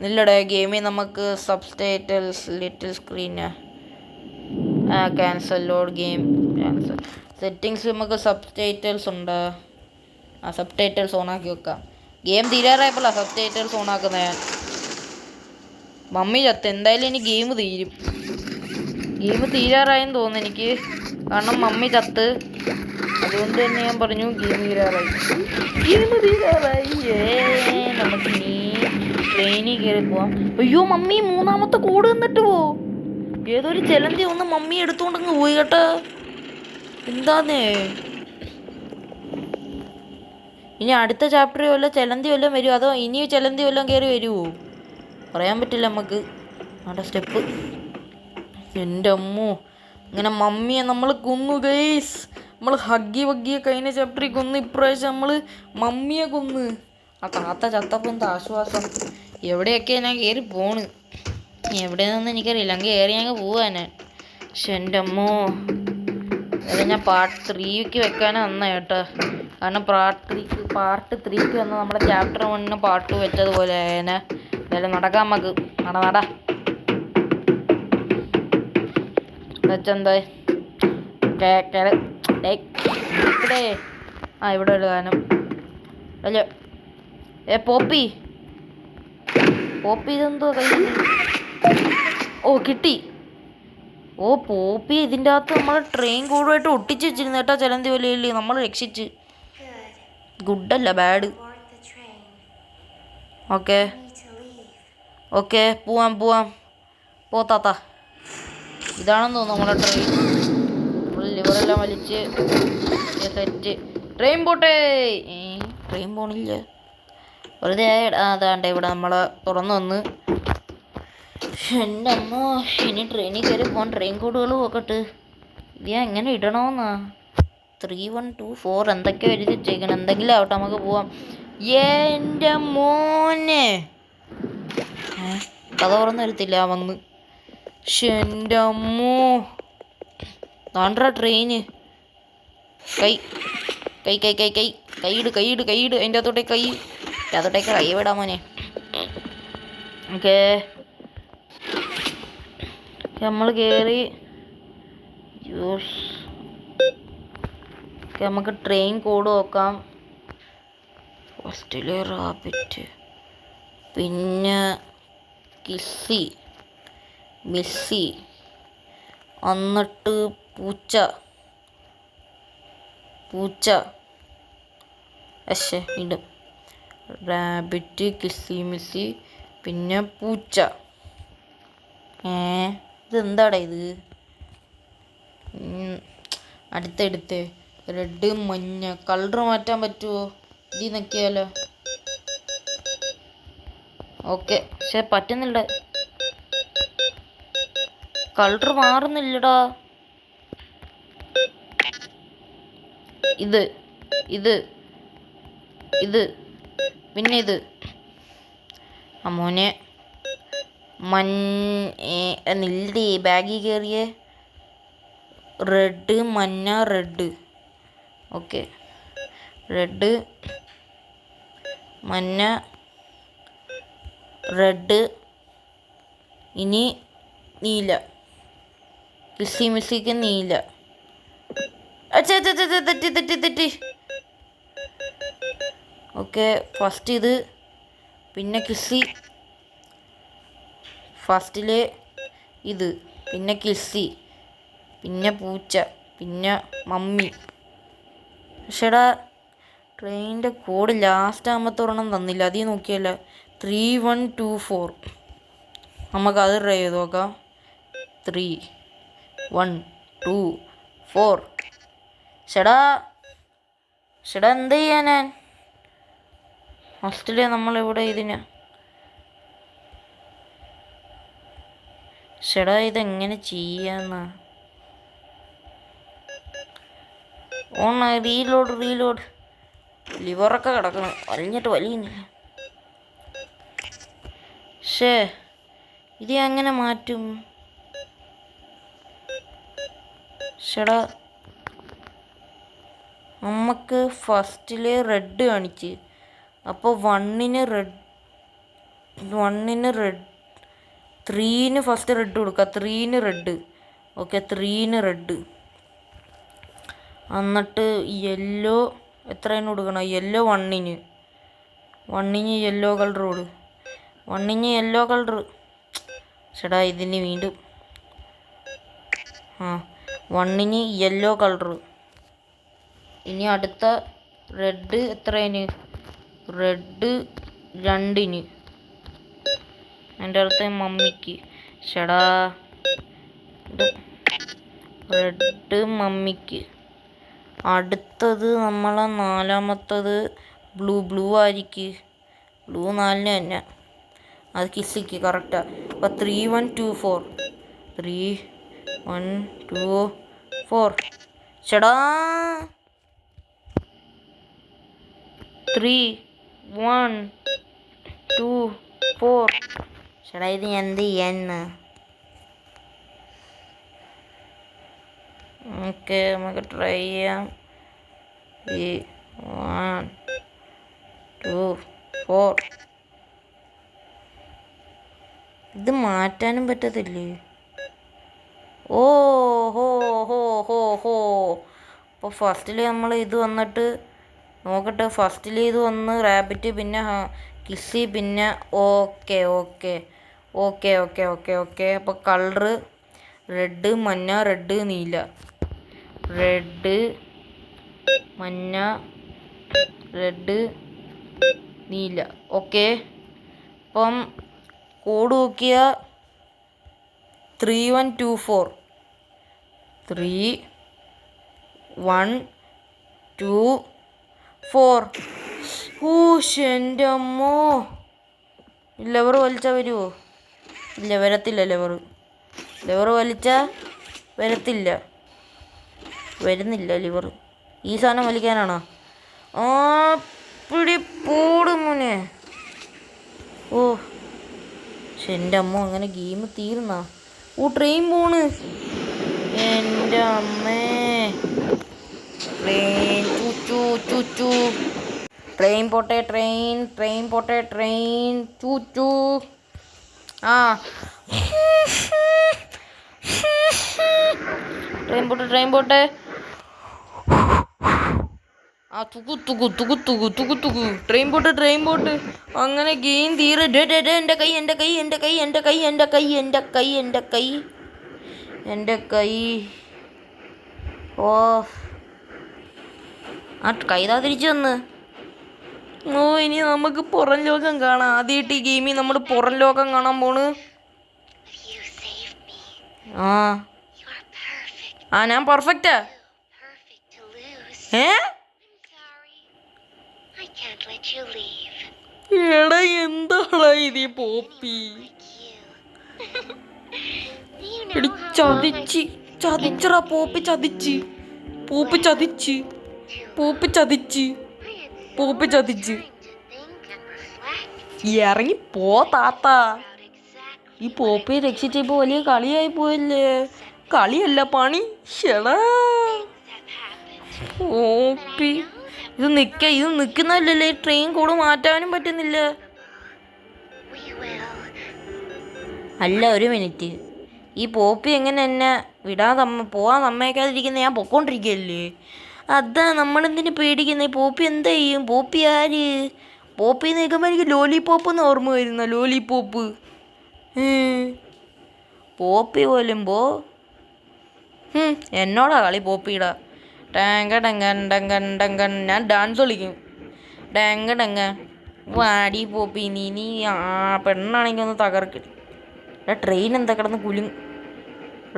ഇല്ലടേ ഗെയിമിൽ നമുക്ക് subtitles little screen cancel load game cancel. Settings നമുക്ക് സബ്ടൈറ്റിൽസ് ഉണ്ട്. ആ സബ്ടൈറ്റിൽസ് ഓണാക്കി വെക്കാം. ഗെയിം തീരാറായപ്പോഴാണ് സബ്ടൈറ്റിൽസ് ഓണാക്കുന്നത് ഞാൻ. മമ്മി ചത്ത്. എന്തായാലും ഇനി ഗെയിം തീരാറായെന്ന് തോന്നുന്നു എനിക്ക്. കാരണം മമ്മി ചത്ത്. അതുകൊണ്ട് തന്നെ ഞാൻ പറഞ്ഞു ഗെയിം തീരാറായി. നമുക്ക് ഇനി ട്രെയിനിൽ കയറി പോവാം. അയ്യോ മമ്മി മൂന്നാമത്തെ കോഡ് തന്നിട്ട് ഏതൊരു ചെലന്തി ഒന്ന് മമ്മി എടുത്തുകൊണ്ടങ്ങ് പോയി കേട്ടോ. എന്താന്നേ ഇനി അടുത്ത ചാപ്റ്ററിൽ വല്ല ചെലന്തി വല്ലതും വരുമോ, അതോ ഇനി ചെലന്തി വല്ലതും കയറി വരുമോ? പറയാൻ പറ്റില്ല നമുക്ക്. അവിടെ സ്റ്റെപ്പ്. എൻ്റെ അമ്മോ, ഇങ്ങനെ മമ്മിയെ നമ്മൾ കൊന്നു ഗൈസ്. നമ്മൾ ഹഗ്ഗി വഗ്ഗിയെ കഴിഞ്ഞ ചാപ്റ്ററിൽ കൊന്ന്, ഇപ്രാവശ്യം നമ്മൾ മമ്മിയെ കൊന്ന്. ആ താത്ത ചത്തപ്പം എന്താ ആശ്വാസം. എവിടെയൊക്കെ ഞാൻ കയറി പോണ്, എവിടെയെന്നൊന്നും എനിക്കറിയില്ല. അങ്ങ് കയറി അങ്ങ് പോവാ ഞാൻ. പക്ഷെ എൻ്റെ അമ്മോ, അത് ഞാൻ പാർട്ട് 3ക്ക് വെക്കാനാണ് വന്നത് കേട്ടോ. കാരണം പാർട്ട് 3ക്ക് വന്ന് നമ്മുടെ ചാപ്റ്റർ 1 പാർട്ട് 2 വെച്ചതുപോലെ ആയേനെ. എന്തായാലും നടക്കാം നമുക്ക്. നട വെച്ചെന്താ ഇവിടെ ഒരു ഗാനം അല്ല. പോപ്പി ഇതെന്തോ കയ്യിൽ. ഓ കിട്ടി. ഓ പോപ്പി ഇതിൻ്റെ അകത്ത് നമ്മൾ ട്രെയിൻ കൂടുമായിട്ട് ഒട്ടിച്ച് വെച്ചിരുന്നു കേട്ടോ. ചലന്തി വലയില് നമ്മൾ രക്ഷിച്ച്. ഗുഡല്ല ബാഡ്. ഓക്കെ പോവാം പോത്താത്ത. ഇതാണെന്ന് തോന്നുന്നു നമ്മുടെ ട്രെയിൻ. നമ്മൾ ലിവറെല്ലാം വലിച്ച് സെറ്റ്. ട്രെയിൻ പോട്ടെ. ട്രെയിൻ പോണില്ല വെറുതെ. അതാണ്ട് ഇവിടെ നമ്മളെ തുറന്നു വന്ന്. എൻ്റെ അമ്മ, ഇനി ട്രെയിനിൽ കയറി പോകാൻ ട്രെയിൻ കോഡുകൾ നോക്കട്ടെ. ഇത് ഞാൻ എങ്ങനെ ഇടണമെന്നാ? 3124 എന്തൊക്കെയോ എഴുതി വെച്ചേക്കണം. എന്തെങ്കിലും ആവട്ടെ, നമുക്ക് പോവാം. എൻ്റെ മോനെ കഥ തുറന്നു വരത്തില്ല വന്ന്. എൻ്റെ അമ്മോ, താണ്ടാ ട്രെയിന്. കൈയിട് അതിൻ്റെ അകത്തോട്ടേക്ക് കൈ വിടാൻ മോനെ. ഓക്കേ നമ്മൾ കയറി. നമുക്ക് ട്രെയിൻ കോഡ് നോക്കാം. ഫസ്റ്റിലെ റാബിറ്റ്, പിന്നെ മിസ്സി, എന്നിട്ട് പൂച്ച വീണ്ടും റാബിറ്റ്, മിസ്സി, പിന്നെ പൂച്ച. ഇതെന്താടാ ഇത്? അടുത്ത് റെഡ്, മഞ്ഞ കളർ മാറ്റാൻ പറ്റുമോ? ഇതിൽ നോക്കിയാലോ? ഓക്കെ, പക്ഷെ പറ്റുന്നില്ല. കളർ മാറുന്നില്ലടാ. ഇത് പിന്നെ ഇത്. അമ്മോനെ നില്ലേ ബാഗിൽ കയറിയേ. റെഡ്, മഞ്ഞ, റെഡ്. ഓക്കെ, റെഡ്, മഞ്ഞ, റെഡ്. ഇനി നീല. മിസ്സിക്ക് നീല. തെറ്റി. ഓക്കെ, ഫസ്റ്റ് ഇത്, പിന്നെ കിസ്സി. ഫസ്റ്റിലെ ഇത്, പിന്നെ കിസ്സി, പിന്നെ പൂച്ച, പിന്നെ മമ്മി. പക്ഷേടാ ട്രെയിനിൻ്റെ കോഡ് ലാസ്റ്റ് ആകുമ്പോൾ ഒരെണ്ണം തന്നില്ല. അതിൽ നോക്കിയല്ല. 3124. നമുക്കത് ട്രൈ ചെയ്ത് നോക്കാം. 3124. ചേടാ എന്ത് ചെയ്യാ ഞാൻ? ഫസ്റ്റിലെ നമ്മളിവിടെ ഇതിന്. ചേടാ ഇതെങ്ങനെ ചെയ്യാന്നാ? റീലോഡ്. ലിവറൊക്കെ കിടക്കണം, വലിയുന്നില്ല. ഇത് എങ്ങനെ മാറ്റും? ചേടാ നമുക്ക് ഫസ്റ്റില് റെഡ് കാണിച്ച്. അപ്പോൾ 1ന് റെഡ്, 3ന് ഫസ്റ്റ് റെഡ് കൊടുക്കുക. 3ന് റെഡ്. ഓക്കെ, 3ന് റെഡ്. എന്നിട്ട് യെല്ലോ എത്രയാണ് കൊടുക്കണം? യെല്ലോ 1ന് യെല്ലോ കളർ കൊടു. 1ന് യെല്ലോ കളർ. ചേട്ടാ ഇതിന് വീണ്ടും 1ന് യെല്ലോ കളർ. ഇനി അടുത്ത റെഡ് എത്രയാണ്? റെഡ് 2ന്. അതിൻ്റെ അടുത്ത മമ്മിക്ക്. ചേടാ റെഡ് മമ്മിക്ക്. അടുത്തത് നമ്മളെ 4ാമത്തത് ബ്ലൂ ആയിരിക്കും. ബ്ലൂ 4ന് തന്നെ. അത് കിസ്സിക്ക് കറക്റ്റാണ്. അപ്പോൾ 3124. 3124. ചേടാ 3 1 2 4. ചേടാ ഇത് എന്ത് ചെയ്യാന്ന്? ഓക്കെ നമുക്ക് ട്രൈ ചെയ്യാം. 1 2 4. ഇത് മാറ്റാനും പറ്റത്തില്ലേ? ഓ ഹോ ഹോ ഹോ ഹോ. അപ്പോൾ ഫസ്റ്റിൽ നമ്മൾ ഇത് വന്നിട്ട് നോക്കട്ടെ. ഫസ്റ്റിൽ ഇത് വന്ന് റാബിറ്റ്, പിന്നെ കിസി, പിന്നെ okay okay okay okay okay okay. അപ്പോൾ കളറ് റെഡ്, മഞ്ഞ, റെഡ്, നീല. റെഡ്, മഞ്ഞ, റെഡ്, നീല. ഓക്കെ. അപ്പം കോഡ് നോക്കിയ 3124 3 1 2 4. ഓ എൻ്റെ അമ്മോ. ലെവർ വലിച്ചാൽ വരുമോ? ഇല്ല, വരത്തില്ല. ലെവർ വലിച്ചാൽ വരത്തില്ല. വരുന്നില്ല ലിവർ. ഈ സാധനം വലിക്കാനാണോ? ആ പിടി പോടും മോനെ. ഓ എൻ്റെ അമ്മ, അങ്ങനെ ഗെയിം തീർന്നാ? ഓ ട്രെയിൻ പോണ്. എൻ്റെ അമ്മേ. ട്രെയിൻ ചൂച്ചു ചൂച്ചു. ട്രെയിൻ പോട്ടെ, ട്രെയിൻ പോട്ടെ, ട്രെയിൻ ചൂച്ചു. ആ ട്രെയിൻ പോട്ടെ. ആ തുകു തുകു തുകു തുകു തുകു തുകു. ട്രെയിൻ പോട്ട്. അങ്ങനെ ഗെയിം തീരെ. എൻ്റെ കൈ. ഓ ആ കൈതാ തിരിച്ചു വന്ന്. ഓ ഇനി നമുക്ക് പുറം ലോകം കാണാം. ആദ്യമായിട്ട് ഈ ഗെയിമിൽ നമ്മൾ പുറം ലോകം കാണാൻ പോണ്. ആ ഞാൻ പെർഫെക്റ്റാ. എടാ എന്താടാ ഇത് പോപ്പി? ചതിച്ചറാ പോപ്പി. ചതിച്ച് ഇറങ്ങി പോ താത്ത. ഈ പോപ്പിയെ രക്ഷിച്ചപ്പോ വലിയ കളിയായി പോയല്ലേ. കളിയല്ല പണി. ഷെടാ പോപ്പി. ഇത് നിൽക്കുന്നല്ലേ. ട്രെയിൻ കൂടെ മാറ്റാനും പറ്റുന്നില്ല. അല്ല, ഒരു മിനിറ്റ്. ഈ പോപ്പി എങ്ങനെ എന്നെ പോവാൻ സമ്മതിക്കാതിരിക്കുന്നത്? ഞാൻ പൊക്കോണ്ടിരിക്കുകയല്ലേ. അതാ നമ്മളെന്തിനു പേടിക്കുന്നത്? പോപ്പി എന്താ ചെയ്യും? പോപ്പി ആര്? പോപ്പി നിൽക്കുമ്പോൾ എനിക്ക് ലോലിപോപ്പ് എന്ന് ഓർമ്മ വരുന്ന. ലോലിപോപ്പ് പോപ്പി പോലും എന്നോടാ കളി പോപ്പിയിടാ. ടങ്കൻ ഞാൻ ഡാൻസ് കളിക്കും. ടങ്ക വാടി പോപ്പി. നീ പെണ്ണാണെങ്കിൽ ഒന്ന് തകർക്കില്ല. ട്രെയിൻ എന്താ കിടന്ന്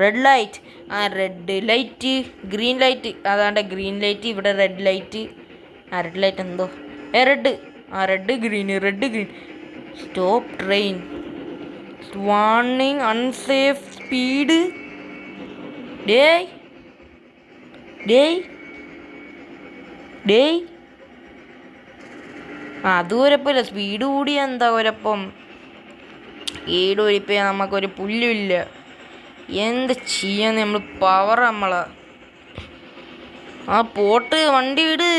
red light. Red light, green light. അതാണ്ട് ഗ്രീൻ ലൈറ്റ്. ഇവിടെ റെഡ് ലൈറ്റ്. റെഡ് ലൈറ്റ് എന്തോ red. Red green. Stop train. Warning unsafe speed. അത് കുഴപ്പമില്ല. സ്പീഡ് കൂടിയ എന്താ കുഴപ്പം? സ്പീഡ് കൂടിപ്പോയാൽ നമുക്കൊരു പുല്ലുമില്ല. എന്ത് ചെയ്യാന്ന്? നമ്മൾ പവർ നമ്മളാ. പോട്ട് വണ്ടി വിട്.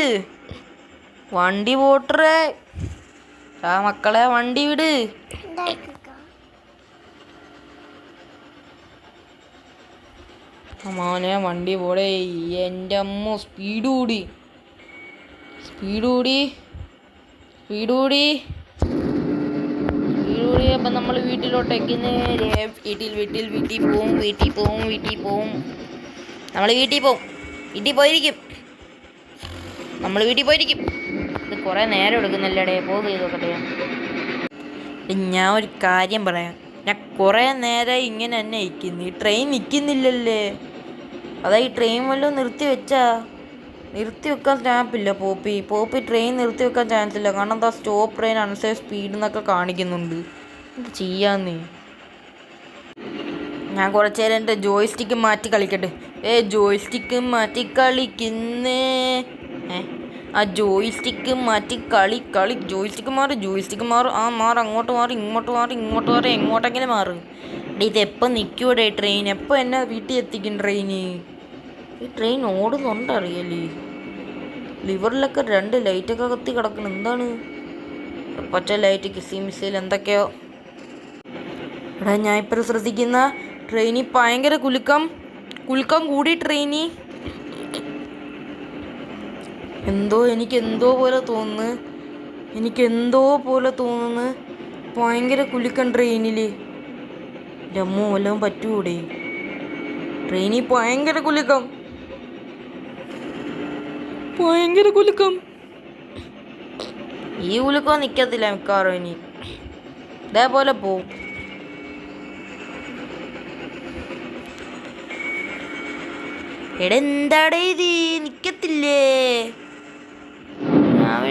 വണ്ടി പോട്ടറേ. മക്കളെ വണ്ടി വിട്. മോനെ വണ്ടി പോടേ. എൻ്റെ അമ്മ സ്പീഡ് കൂടി. അപ്പം നമ്മൾ വീട്ടിലോട്ടേക്ക് നേരെ വീട്ടിൽ പോവും. നമ്മൾ വീട്ടിൽ പോയിരിക്കും. ഇത് കുറേ നേരം എടുക്കുന്നില്ലടേ. പോസ് ചെയ്ത് നോക്കട്ടെ. ഞാൻ ഒരു കാര്യം പറയാം. ഞാൻ കുറേ നേരം ഇങ്ങനെ തന്നെ നിൽക്കുന്നു. ഈ ട്രെയിൻ നിൽക്കുന്നില്ലല്ലേ. അതാ ഈ ട്രെയിൻ വല്ലതും നിർത്തി വെക്കാൻ ചാൻസില്ല. പോപ്പി ട്രെയിൻ നിർത്തി വെക്കാൻ ചാൻസ് ഇല്ല. കാരണം എന്താ, സ്റ്റോപ്പ് ട്രെയിൻ അൺസേഫ് സ്പീഡ് എന്നൊക്കെ കാണിക്കുന്നുണ്ട്. എന്ത് ചെയ്യാന്ന്? ഞാൻ കുറച്ച് നേരം എൻ്റെ ജോയ്സ്റ്റിക്ക് മാറ്റി കളിക്കട്ടെ. ജോയ്സ്റ്റിക്ക് മാറ്റി കളിക്കുന്നേ. ആ ജോയ്സ്റ്റിക്ക് മാറ്റി കളി ജോയ്സ്റ്റിക്ക് മാറും. ആ മാറും, അങ്ങോട്ട് മാറി ഇങ്ങോട്ട് മാറി എങ്ങോട്ടെങ്കിലും മാറും. ഇതെപ്പം നിൽക്കൂടെ ട്രെയിൻ? എപ്പോൾ എന്നെ വീട്ടിൽ എത്തിക്കും ട്രെയിന്? ഈ ട്രെയിൻ ഓടുന്നുണ്ട് അറിയല്ലേ? ലിവറിലൊക്കെ 2 ലൈറ്റൊക്കെ കത്തി കിടക്കണം. എന്താണ് പച്ച ലൈറ്റ്, മിസൈൽ എന്തൊക്കെയോ. എടാ ഞാൻ ഇപ്പോൾ ശ്രദ്ധിക്കുന്ന ട്രെയിനിൽ ഭയങ്കര കുലുക്കം കൂടി ട്രെയിനി. എനിക്കെന്തോ പോലെ തോന്നുന്നു. ഭയങ്കര കുലുക്കം ട്രെയിനിൽ. രമ്മോ വല്ലതും പറ്റൂടെ? ട്രെയിനിൽ ഭയങ്കര കുലുക്കം. ഈ കുലുക്കം നിൽക്കത്തില്ല മിക്കവാറും. ഇനി ഇതേപോലെ പോവും. എടാ എന്താടേ ഇത് നിൽക്കത്തില്ലേ?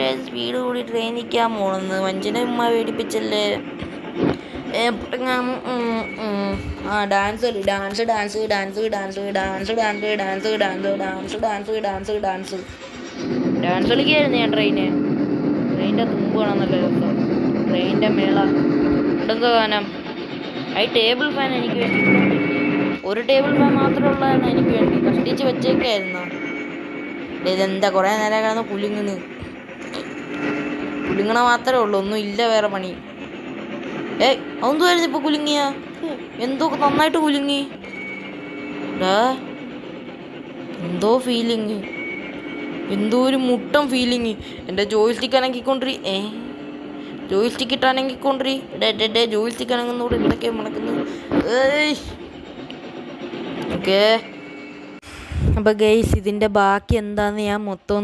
ഞാൻ സ്പീഡ് കൂടി ട്രെയിൻ നിൽക്കാൻ പോണെന്ന്. വഞ്ചന ഉമ്മ പേടിപ്പിച്ചല്ലേ. ഡാൻസ് കളിക്കായിരുന്നു ഞാൻ. ട്രെയിനിൻ്റെ തുമ്പ് കാണാൻ നല്ല രസം. ട്രെയിനിൻ്റെ മേള എന്തൊക്കെ ഗാനം. ടേബിൾ ഫാൻ എനിക്ക് വേണ്ടി. ഒരു ടേബിൾ ഫാൻ മാത്രമേ ഉള്ളായിരുന്നു എനിക്ക് വേണ്ടി. കഷ്ടിച്ച് വെച്ചേക്കായിരുന്നു. ഇതെന്താ കുറേ നേരം കിടന്ന് കുലുങ്ങണ മാത്രമേ ഉള്ളൂ, ഒന്നും ഇല്ല വേറെ പണി. അതെന്തുവായിരുന്നു ഇപ്പോൾ കുലുങ്ങിയ? എന്തോ നന്നായിട്ട് കുലുങ്ങി. എന്തോ ഫീലിങ്, എന്തോ ഒരു മുട്ടം ഫീലിങ്. എൻ്റെ ജോയ്സ്റ്റിക്ക് അനങ്ങിക്കൊണ്ടിരി. ജോയ്സ്റ്റിക്ക് ഇട്ടാണെങ്കിക്കൊണ്ടിരി. ജോയ്സ്റ്റിക്ക് അനങ്ങുന്നൂടെ എന്തൊക്കെയാ മണക്കുന്നു. ഓക്കേ, അപ്പോൾ ഗൈസ് ഇതിൻ്റെ ബാക്കി എന്താണെന്ന് ഞാൻ മൊത്തം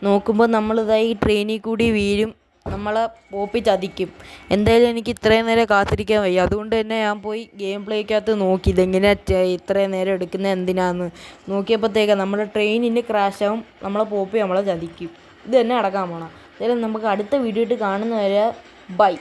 നോക്കുമ്പോൾ നമ്മളിതായി ട്രെയിനിൽ കൂടി വീഴും. നമ്മളെ പോപ്പി ചതിക്കും. എന്തായാലും എനിക്ക് ഇത്രയും നേരം കാത്തിരിക്കാൻ വയ്യ. അതുകൊണ്ട് തന്നെ ഞാൻ പോയി ഗെയിം പ്ലേക്കകത്ത് നോക്കി ഇതെങ്ങനെയാണ് ഇത്രയും നേരം എടുക്കുന്നത് എന്തിനാന്ന് നോക്കിയപ്പോഴത്തേക്കാണ് നമ്മുടെ ട്രെയിനിന് ക്രാഷാവും, നമ്മളെ പോപ്പി നമ്മളെ ചതിക്കും. ഇത് തന്നെ അടക്കാൻ പോണം. എന്തായാലും നമുക്ക് അടുത്ത വീഡിയോ ഇട്ട് കാണുന്നവരെ ബൈ.